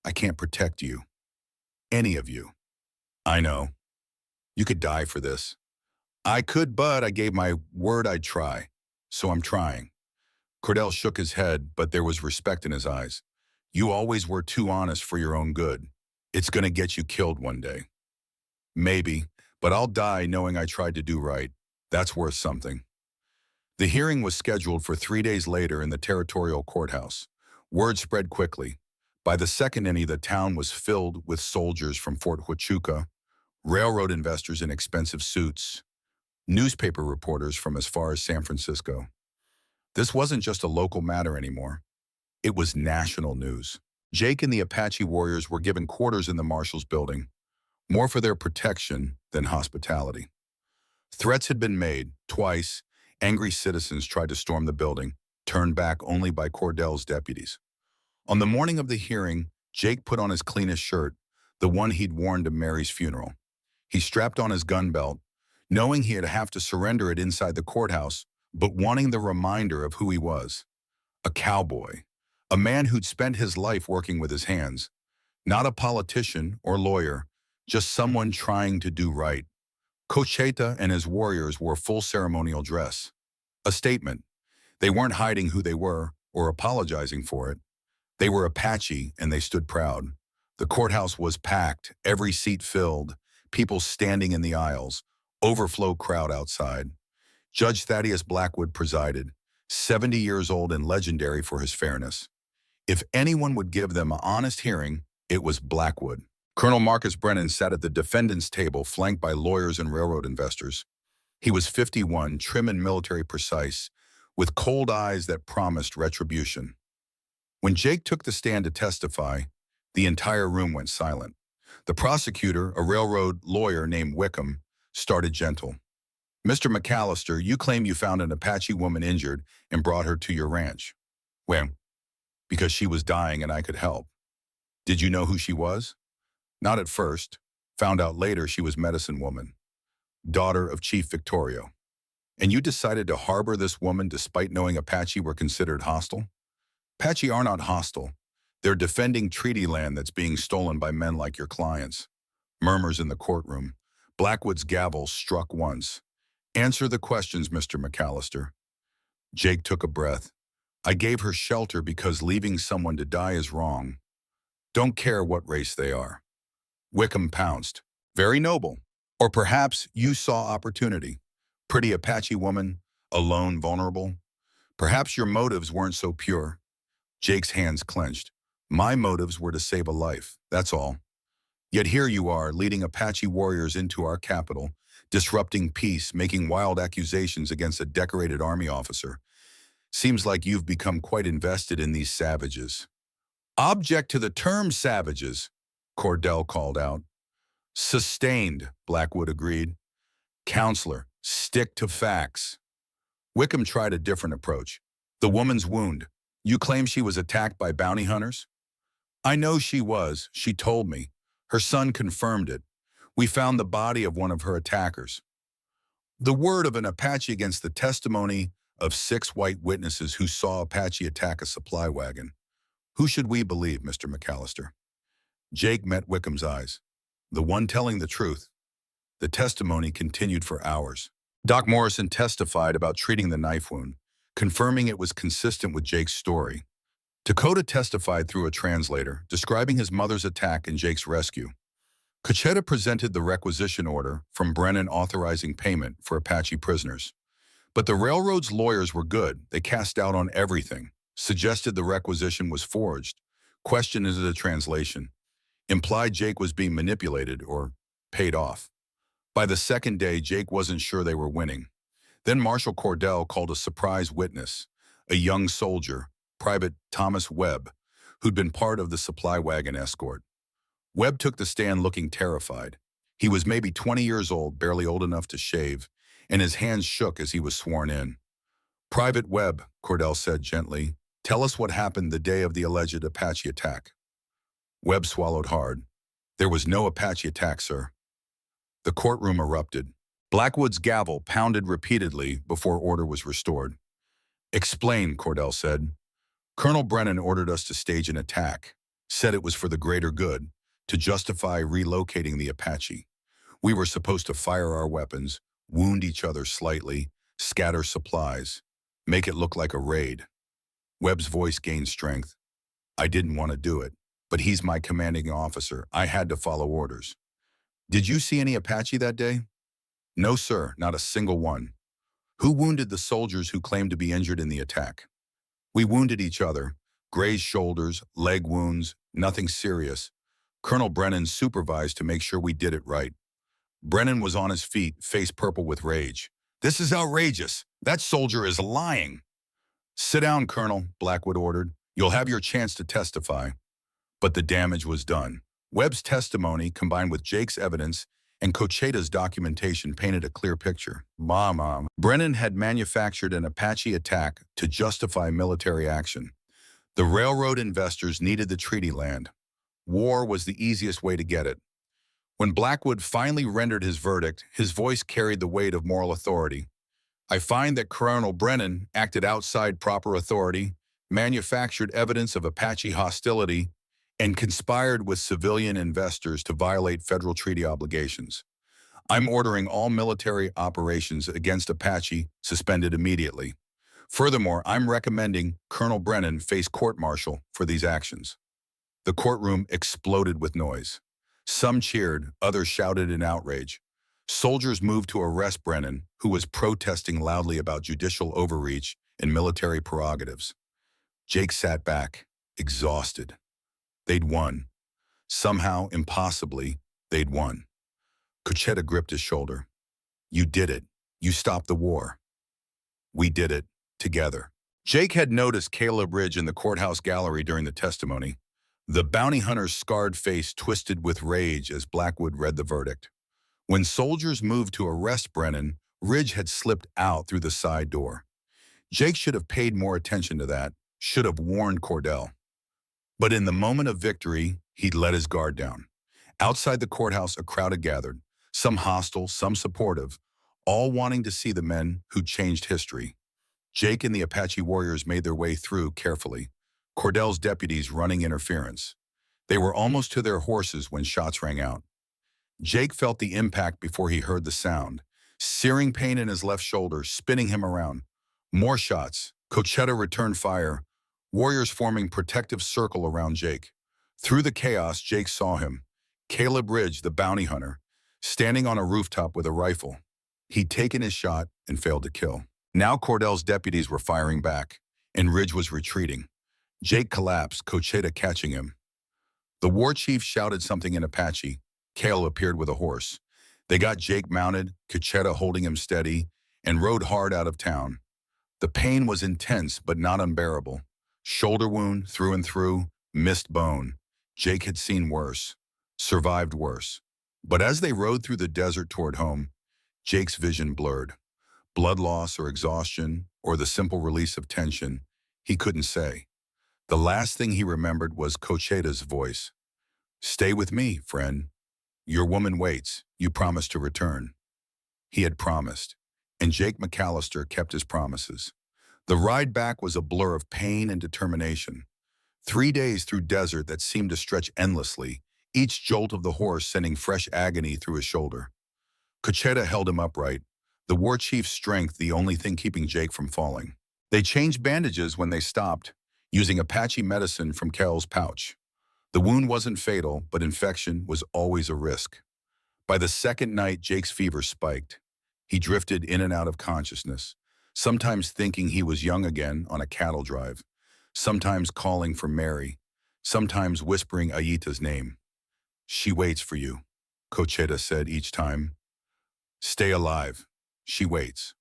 I can't protect you. Any of you. I know. You could die for this. I could, but I gave my word I'd try. So I'm trying. Cordell shook his head, but there was respect in his eyes. You always were too honest for your own good. It's gonna get you killed one day. Maybe, but I'll die knowing I tried to do right. That's worth something. The hearing was scheduled for 3 days later in the territorial courthouse. Word spread quickly. By the second inning, the town was filled with soldiers from Fort Huachuca, railroad investors in expensive suits, newspaper reporters from as far as San Francisco. This wasn't just a local matter anymore. It was national news. Jake and the Apache warriors were given quarters in the marshal's building, more for their protection than hospitality. Threats had been made. Twice, angry citizens tried to storm the building, turned back only by Cordell's deputies. On the morning of the hearing, Jake put on his cleanest shirt, the one he'd worn to Mary's funeral. He strapped on his gun belt, knowing he'd have to surrender it inside the courthouse, but wanting the reminder of who he was. A cowboy, a man who'd spent his life working with his hands. Not a politician or lawyer, just someone trying to do right. Cochetta and his warriors wore full ceremonial dress. A statement. They weren't hiding who they were or apologizing for it. They were Apache, and they stood proud. The courthouse was packed, every seat filled, people standing in the aisles, overflow crowd outside. Judge Thaddeus Blackwood presided, 70 years old and legendary for his fairness. If anyone would give them an honest hearing, it was Blackwood. Colonel Marcus Brennan sat at the defendant's table, flanked by lawyers and railroad investors. He was 51, trim and military precise, with cold eyes that promised retribution. When Jake took the stand to testify, the entire room went silent. The prosecutor, a railroad lawyer named Wickham, started gentle. Mr. McAllister, you claim you found an Apache woman injured and brought her to your ranch. Well, because she was dying and I could help. Did you know who she was? Not at first. Found out later she was medicine woman. daughter of Chief Victorio. And you decided to harbor this woman despite knowing Apache were considered hostile? Apache are not hostile. They're defending treaty land that's being stolen by men like your clients. Murmurs in the courtroom. Blackwood's gavel struck once. Answer the questions, Mr. McAllister. Jake took a breath. I gave her shelter because leaving someone to die is wrong. Don't care what race they are. Wickham pounced. Very noble. Or perhaps you saw opportunity. Pretty Apache woman, alone, vulnerable. Perhaps your motives weren't so pure. Jake's hands clenched. My motives were to save a life, that's all. Yet here you are, leading Apache warriors into our capital, disrupting peace, making wild accusations against a decorated army officer. Seems like you've become quite invested in these savages. Object to the term savages, Cordell called out. Sustained, Blackwood agreed. Counselor, stick to facts. Wickham tried a different approach. The woman's wound. You claim she was attacked by bounty hunters? I know she was, she told me. Her son confirmed it. We found the body of one of her attackers. The word of an Apache against the testimony of 6 white witnesses who saw Apache attack a supply wagon. Who should we believe, Mr. McAllister? Jake met Wickham's eyes. The one telling the truth. The testimony continued for hours. Doc Morrison testified about treating the knife wound, confirming it was consistent with Jake's story. Dakota testified through a translator, describing his mother's attack and Jake's rescue. Cochetta presented the requisition order from Brennan authorizing payment for Apache prisoners. But the railroad's lawyers were good. They cast doubt on everything, suggested the requisition was forged, questioned the translation, implied Jake was being manipulated or paid off. By the second day, Jake wasn't sure they were winning. Then Marshal Cordell called a surprise witness, a young soldier, Private Thomas Webb, who'd been part of the supply wagon escort. Webb took the stand looking terrified. He was maybe 20 years old, barely old enough to shave, and his hands shook as he was sworn in. Private Webb, Cordell said gently, tell us what happened the day of the alleged Apache attack. Webb swallowed hard. There was no Apache attack, sir. The courtroom erupted. Blackwood's gavel pounded repeatedly before order was restored. Explain, Cordell said. Colonel Brennan ordered us to stage an attack, said it was for the greater good, to justify relocating the Apache. We were supposed to fire our weapons, wound each other slightly, scatter supplies, make it look like a raid. Webb's voice gained strength. I didn't want to do it, but he's my commanding officer. I had to follow orders. Did you see any Apache that day? No, sir, not a single one. Who wounded the soldiers who claimed to be injured in the attack? We wounded each other, grazed shoulders, leg wounds, nothing serious. Colonel Brennan supervised to make sure we did it right. Brennan was on his feet, face purple with rage. This is outrageous. That soldier is lying. Sit down, Colonel, Blackwood ordered. You'll have your chance to testify. But the damage was done. Webb's testimony, combined with Jake's evidence and Cochetta's documentation, painted a clear picture. Mom. Brennan had manufactured an Apache attack to justify military action. The railroad investors needed the treaty land. War was the easiest way to get it. When Blackwood finally rendered his verdict, his voice carried the weight of moral authority. I find that Colonel Brennan acted outside proper authority, manufactured evidence of Apache hostility, and conspired with civilian investors to violate federal treaty obligations. I'm ordering all military operations against Apache suspended immediately. Furthermore, I'm recommending Colonel Brennan face court-martial for these actions. The courtroom exploded with noise. Some cheered, others shouted in outrage. Soldiers moved to arrest Brennan, who was protesting loudly about judicial overreach and military prerogatives. Jake sat back, exhausted. They'd won. Somehow, impossibly, they'd won. Cochetta gripped his shoulder. You did it. You stopped the war. We did it, together. Jake had noticed Caleb Ridge in the courthouse gallery during the testimony. The bounty hunter's scarred face twisted with rage as Blackwood read the verdict. When soldiers moved to arrest Brennan, Ridge had slipped out through the side door. Jake should have paid more attention to that, should have warned Cordell. But in the moment of victory, he'd let his guard down. Outside the courthouse, a crowd had gathered. Some hostile, some supportive, all wanting to see the men who changed history. Jake and the Apache warriors made their way through carefully, Cordell's deputies running interference. They were almost to their horses when shots rang out. Jake felt the impact before he heard the sound, searing pain in his left shoulder, spinning him around. More shots. Cochetta returned fire, warriors forming protective circle around Jake. Through the chaos, Jake saw him, Caleb Ridge, the bounty hunter, standing on a rooftop with a rifle. He'd taken his shot and failed to kill. Now Cordell's deputies were firing back, and Ridge was retreating. Jake collapsed, Cochetta catching him. The war chief shouted something in Apache. Cale appeared with a horse. They got Jake mounted, Cochetta holding him steady, and rode hard out of town. The pain was intense but not unbearable. Shoulder wound through and through, missed bone. Jake had seen worse, survived worse. But as they rode through the desert toward home, Jake's vision blurred. Blood loss or exhaustion or the simple release of tension, he couldn't say. The last thing he remembered was Cochetta's voice. "Stay with me, friend. Your woman waits. You promised to return." He had promised, and Jake McAllister kept his promises. The ride back was a blur of pain and determination. 3 days through desert that seemed to stretch endlessly, each jolt of the horse sending fresh agony through his shoulder. Cochetta held him upright, the war chief's strength the only thing keeping Jake from falling. They changed bandages when they stopped, using Apache medicine from Kel's pouch. The wound wasn't fatal, but infection was always a risk. By the second night, Jake's fever spiked. He drifted in and out of consciousness, sometimes thinking he was young again on a cattle drive, sometimes calling for Mary, sometimes whispering Ayita's name. "She waits for you," Cochetta said each time. "Stay alive. She waits."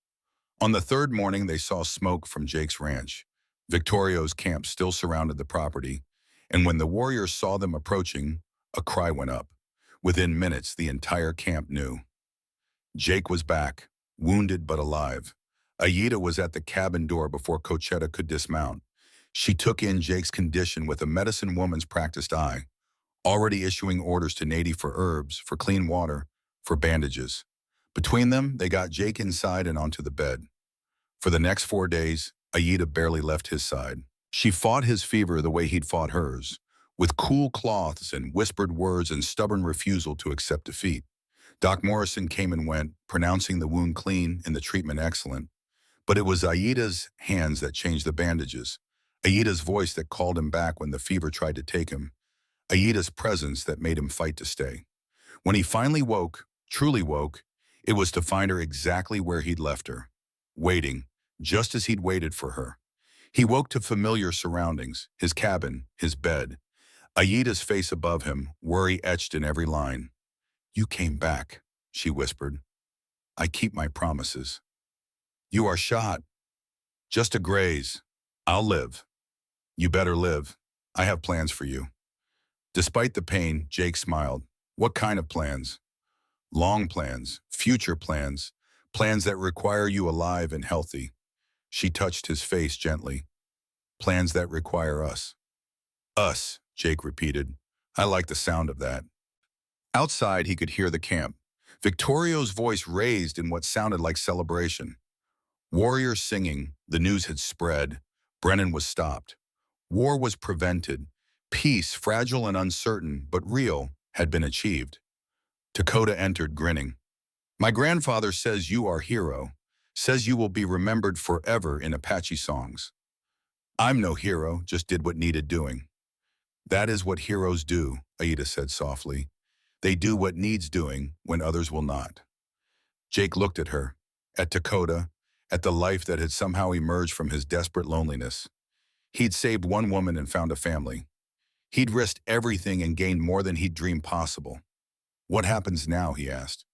On the third morning, they saw smoke from Jake's ranch. Victorio's camp still surrounded the property, and when the warriors saw them approaching, a cry went up. Within minutes, the entire camp knew. Jake was back, wounded but alive. Ayita was at the cabin door before Cochetta could dismount. She took in Jake's condition with a medicine woman's practiced eye, already issuing orders to Nady for herbs, for clean water, for bandages. Between them, they got Jake inside and onto the bed. For the next 4 days, Ayita barely left his side. She fought his fever the way he'd fought hers, with cool cloths and whispered words and stubborn refusal to accept defeat. Doc Morrison came and went, pronouncing the wound clean and the treatment excellent. But it was Ayita's hands that changed the bandages, Ayita's voice that called him back when the fever tried to take him, Ayita's presence that made him fight to stay. When he finally woke, truly woke, it was to find her exactly where he'd left her, waiting, just as he'd waited for her. He woke to familiar surroundings, his cabin, his bed. Ayita's face above him, worry etched in every line. "You came back," she whispered. "I keep my promises." "You are shot." "Just a graze. I'll live." "You better live. I have plans for you." Despite the pain, Jake smiled. "What kind of plans?" "Long plans, future plans, plans that require you alive and healthy." She touched his face gently. "Plans that require us." "Us," Jake repeated. "I like the sound of that." Outside, he could hear the camp. Victorio's voice raised in what sounded like celebration. Warriors singing, the news had spread. Brennan was stopped. War was prevented. Peace, fragile and uncertain, but real, had been achieved. Dakota entered, grinning. "My grandfather says you are hero, says you will be remembered forever in Apache songs." "I'm no hero, just did what needed doing." "That is what heroes do," Ayita said softly. "They do what needs doing when others will not." Jake looked at her, at Dakota, at the life that had somehow emerged from his desperate loneliness. He'd saved one woman and found a family. He'd risked everything and gained more than he'd dreamed possible. "What happens now?" he asked.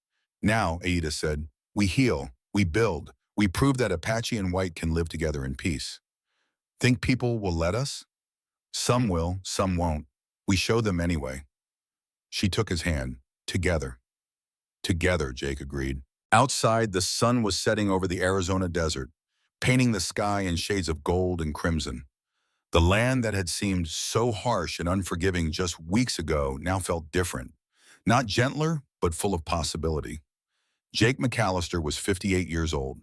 "Now," Ayita said, "we heal, we build, we prove that Apache and White can live together in peace." "Think people will let us?" "Some will, some won't. We show them anyway." She took his hand. "Together." "Together," Jake agreed. Outside, the sun was setting over the Arizona desert, painting the sky in shades of gold and crimson. The land that had seemed so harsh and unforgiving just weeks ago now felt different. Not gentler, but full of possibility. Jake McAllister was 58 years old.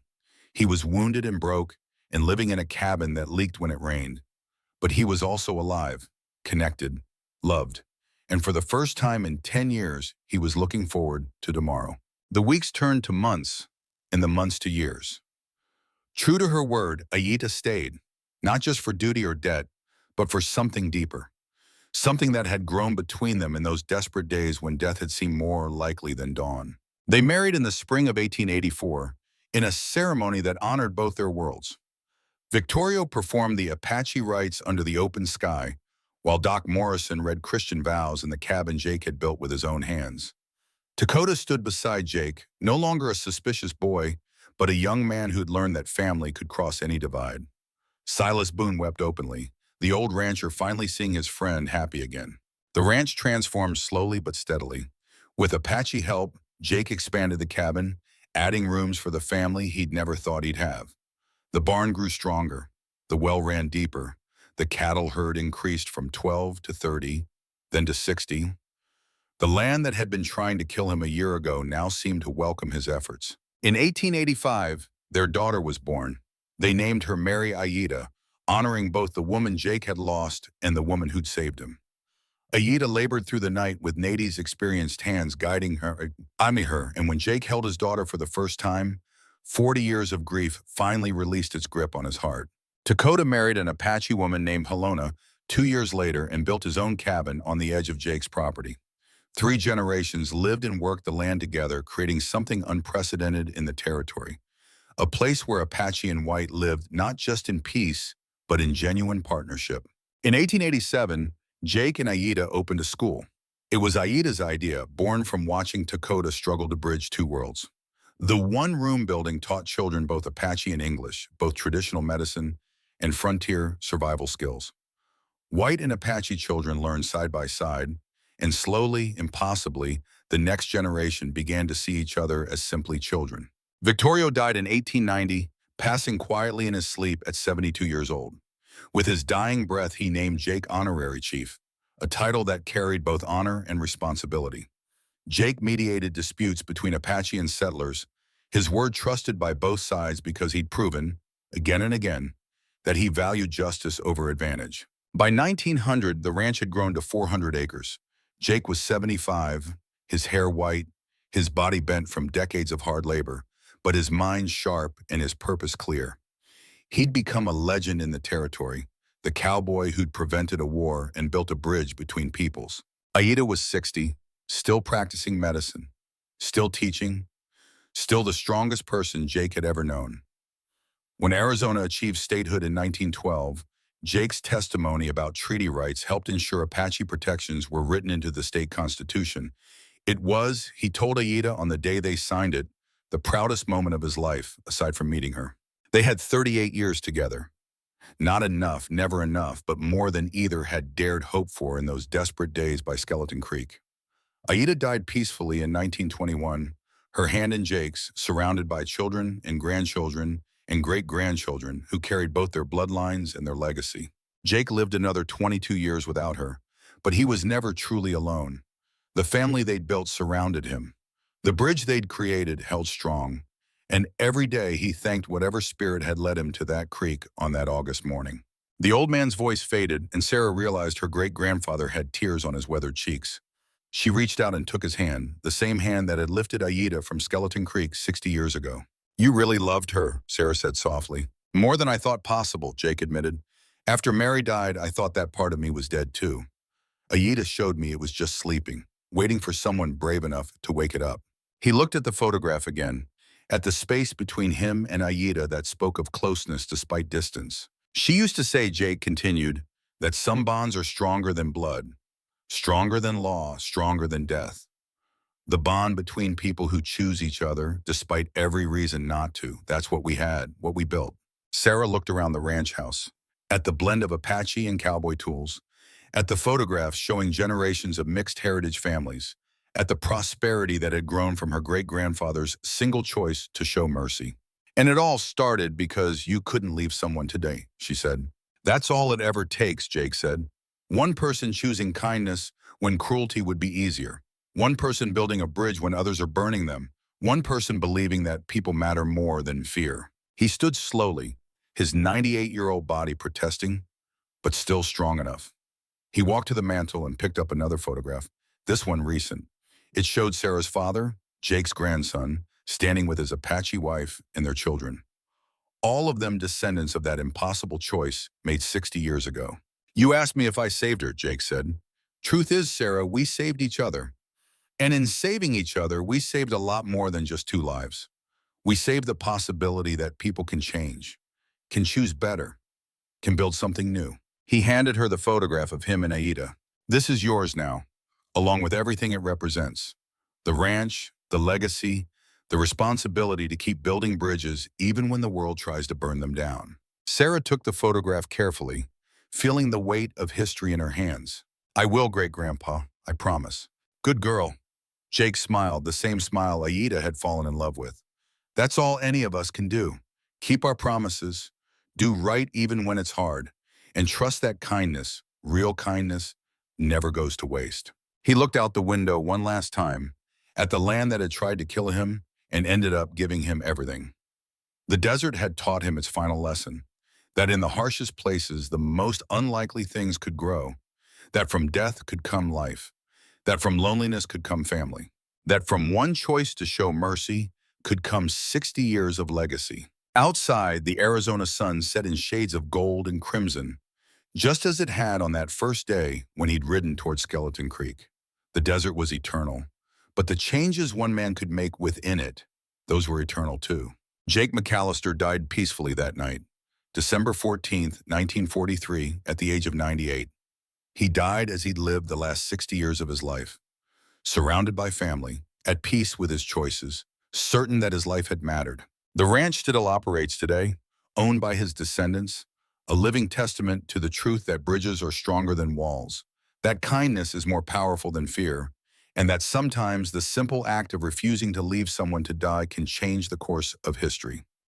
He was wounded and broke and living in a cabin that leaked when it rained. But he was also alive, connected, loved. And for the first time in 10 years, he was looking forward to tomorrow. The weeks turned to months, and the months to years. True to her word, Aida stayed, not just for duty or debt, but for something deeper. Something that had grown between them in those desperate days when death had seemed more likely than dawn. They married in the spring of 1884, in a ceremony that honored both their worlds. Victorio performed the Apache rites under the open sky, while Doc Morrison read Christian vows in the cabin Jake had built with his own hands. Dakota stood beside Jake, no longer a suspicious boy, but a young man who'd learned that family could cross any divide. Silas Boone wept openly, the old rancher finally seeing his friend happy again. The ranch transformed slowly but steadily. With Apache help, Jake expanded the cabin, adding rooms for the family he'd never thought he'd have. The barn grew stronger, the well ran deeper, the cattle herd increased from 12 to 30, then to 60. The land that had been trying to kill him a year ago now seemed to welcome his efforts. In 1885, their daughter was born. They named her Mary Aida, honoring both the woman Jake had lost and the woman who'd saved him. Aida labored through the night with Nady's experienced hands guiding her, and when Jake held his daughter for the first time, 40 years of grief finally released its grip on his heart. Dakota married an Apache woman named Helena 2 years later and built his own cabin on the edge of Jake's property. 3 generations lived and worked the land together, creating something unprecedented in the territory. A place where Apache and white lived not just in peace, but in genuine partnership. In 1887, Jake and Aida opened a school. It was Aida's idea, born from watching Dakota struggle to bridge 2 worlds. The one-room building taught children both Apache and English, both traditional medicine and frontier survival skills. White and Apache children learned side by side, and slowly, impossibly, the next generation began to see each other as simply children. Victorio died in 1890, passing quietly in his sleep at 72 years old. With his dying breath, he named Jake Honorary Chief, a title that carried both honor and responsibility. Jake mediated disputes between Apache and settlers, his word trusted by both sides because he'd proven, again and again, that he valued justice over advantage. By 1900, the ranch had grown to 400 acres. Jake was 75, his hair white, his body bent from decades of hard labor, but his mind sharp and his purpose clear. He'd become a legend in the territory, the cowboy who'd prevented a war and built a bridge between peoples. Aida was 60, still practicing medicine, still teaching, still the strongest person Jake had ever known. When Arizona achieved statehood in 1912, Jake's testimony about treaty rights helped ensure Apache protections were written into the state constitution. It was, he told Aida on the day they signed it, the proudest moment of his life, aside from meeting her. They had 38 years together. Not enough, never enough, but more than either had dared hope for in those desperate days by Skeleton Creek. Aida died peacefully in 1921, her hand in Jake's, surrounded by children and grandchildren and great-grandchildren who carried both their bloodlines and their legacy. Jake lived another 22 years without her, but he was never truly alone. The family they'd built surrounded him. The bridge they'd created held strong, and every day he thanked whatever spirit had led him to that creek on that August morning. The old man's voice faded, and Sarah realized her great-grandfather had tears on his weathered cheeks. She reached out and took his hand, the same hand that had lifted Aida from Skeleton Creek 60 years ago. "You really loved her," Sarah said softly. "More than I thought possible," Jake admitted. "After Mary died, I thought that part of me was dead too. Aida showed me it was just sleeping, waiting for someone brave enough to wake it up." He looked at the photograph again, at the space between him and Aida that spoke of closeness despite distance. "She used to say," Jake continued, "that some bonds are stronger than blood, stronger than law, stronger than death. The bond between people who choose each other despite every reason not to. That's what we had, what we built." Sarah looked around the ranch house, at the blend of Apache and cowboy tools, at the photographs showing generations of mixed heritage families, at the prosperity that had grown from her great-grandfather's single choice to show mercy. "And it all started because you couldn't leave someone today," she said. "That's all it ever takes," Jake said. "One person choosing kindness when cruelty would be easier. One person building a bridge when others are burning them. One person believing that people matter more than fear. He stood slowly, his 98-year-old body protesting, but still strong enough. He walked to the mantel and picked up another photograph, this one recent. It showed Sarah's father, Jake's grandson, standing with his Apache wife and their children. All of them descendants of that impossible choice made 60 years ago. You asked me if I saved her, Jake said. Truth is, Sarah, we saved each other. And in saving each other, we saved a lot more than just two lives. We saved the possibility that people can change, can choose better, can build something new. He handed her the photograph of him and Aida. This is yours now, along with everything it represents. The ranch, the legacy, the responsibility to keep building bridges even when the world tries to burn them down. Sarah took the photograph carefully, feeling the weight of history in her hands. I will, great-grandpa, I promise. Good girl. Jake smiled, the same smile Aida had fallen in love with. That's all any of us can do. Keep our promises, do right even when it's hard, and trust that kindness, real kindness, never goes to waste. He looked out the window one last time, at the land that had tried to kill him and ended up giving him everything. The desert had taught him its final lesson, that in the harshest places the most unlikely things could grow, that from death could come life, that from loneliness could come family, that from one choice to show mercy could come 60 years of legacy. Outside, the Arizona sun set in shades of gold and crimson, just as it had on that first day when he'd ridden toward Skeleton Creek. The desert was eternal, but the changes one man could make within it, those were eternal too. Jake McAllister died peacefully that night, December 14th, 1943, at the age of 98. He died as he'd lived the last 60 years of his life, surrounded by family, at peace with his choices, certain that his life had mattered. The ranch still operates today, owned by his descendants, a living testament to the truth that bridges are stronger than walls, that kindness is more powerful than fear, and that sometimes the simple act of refusing to leave someone to die can change the course of history.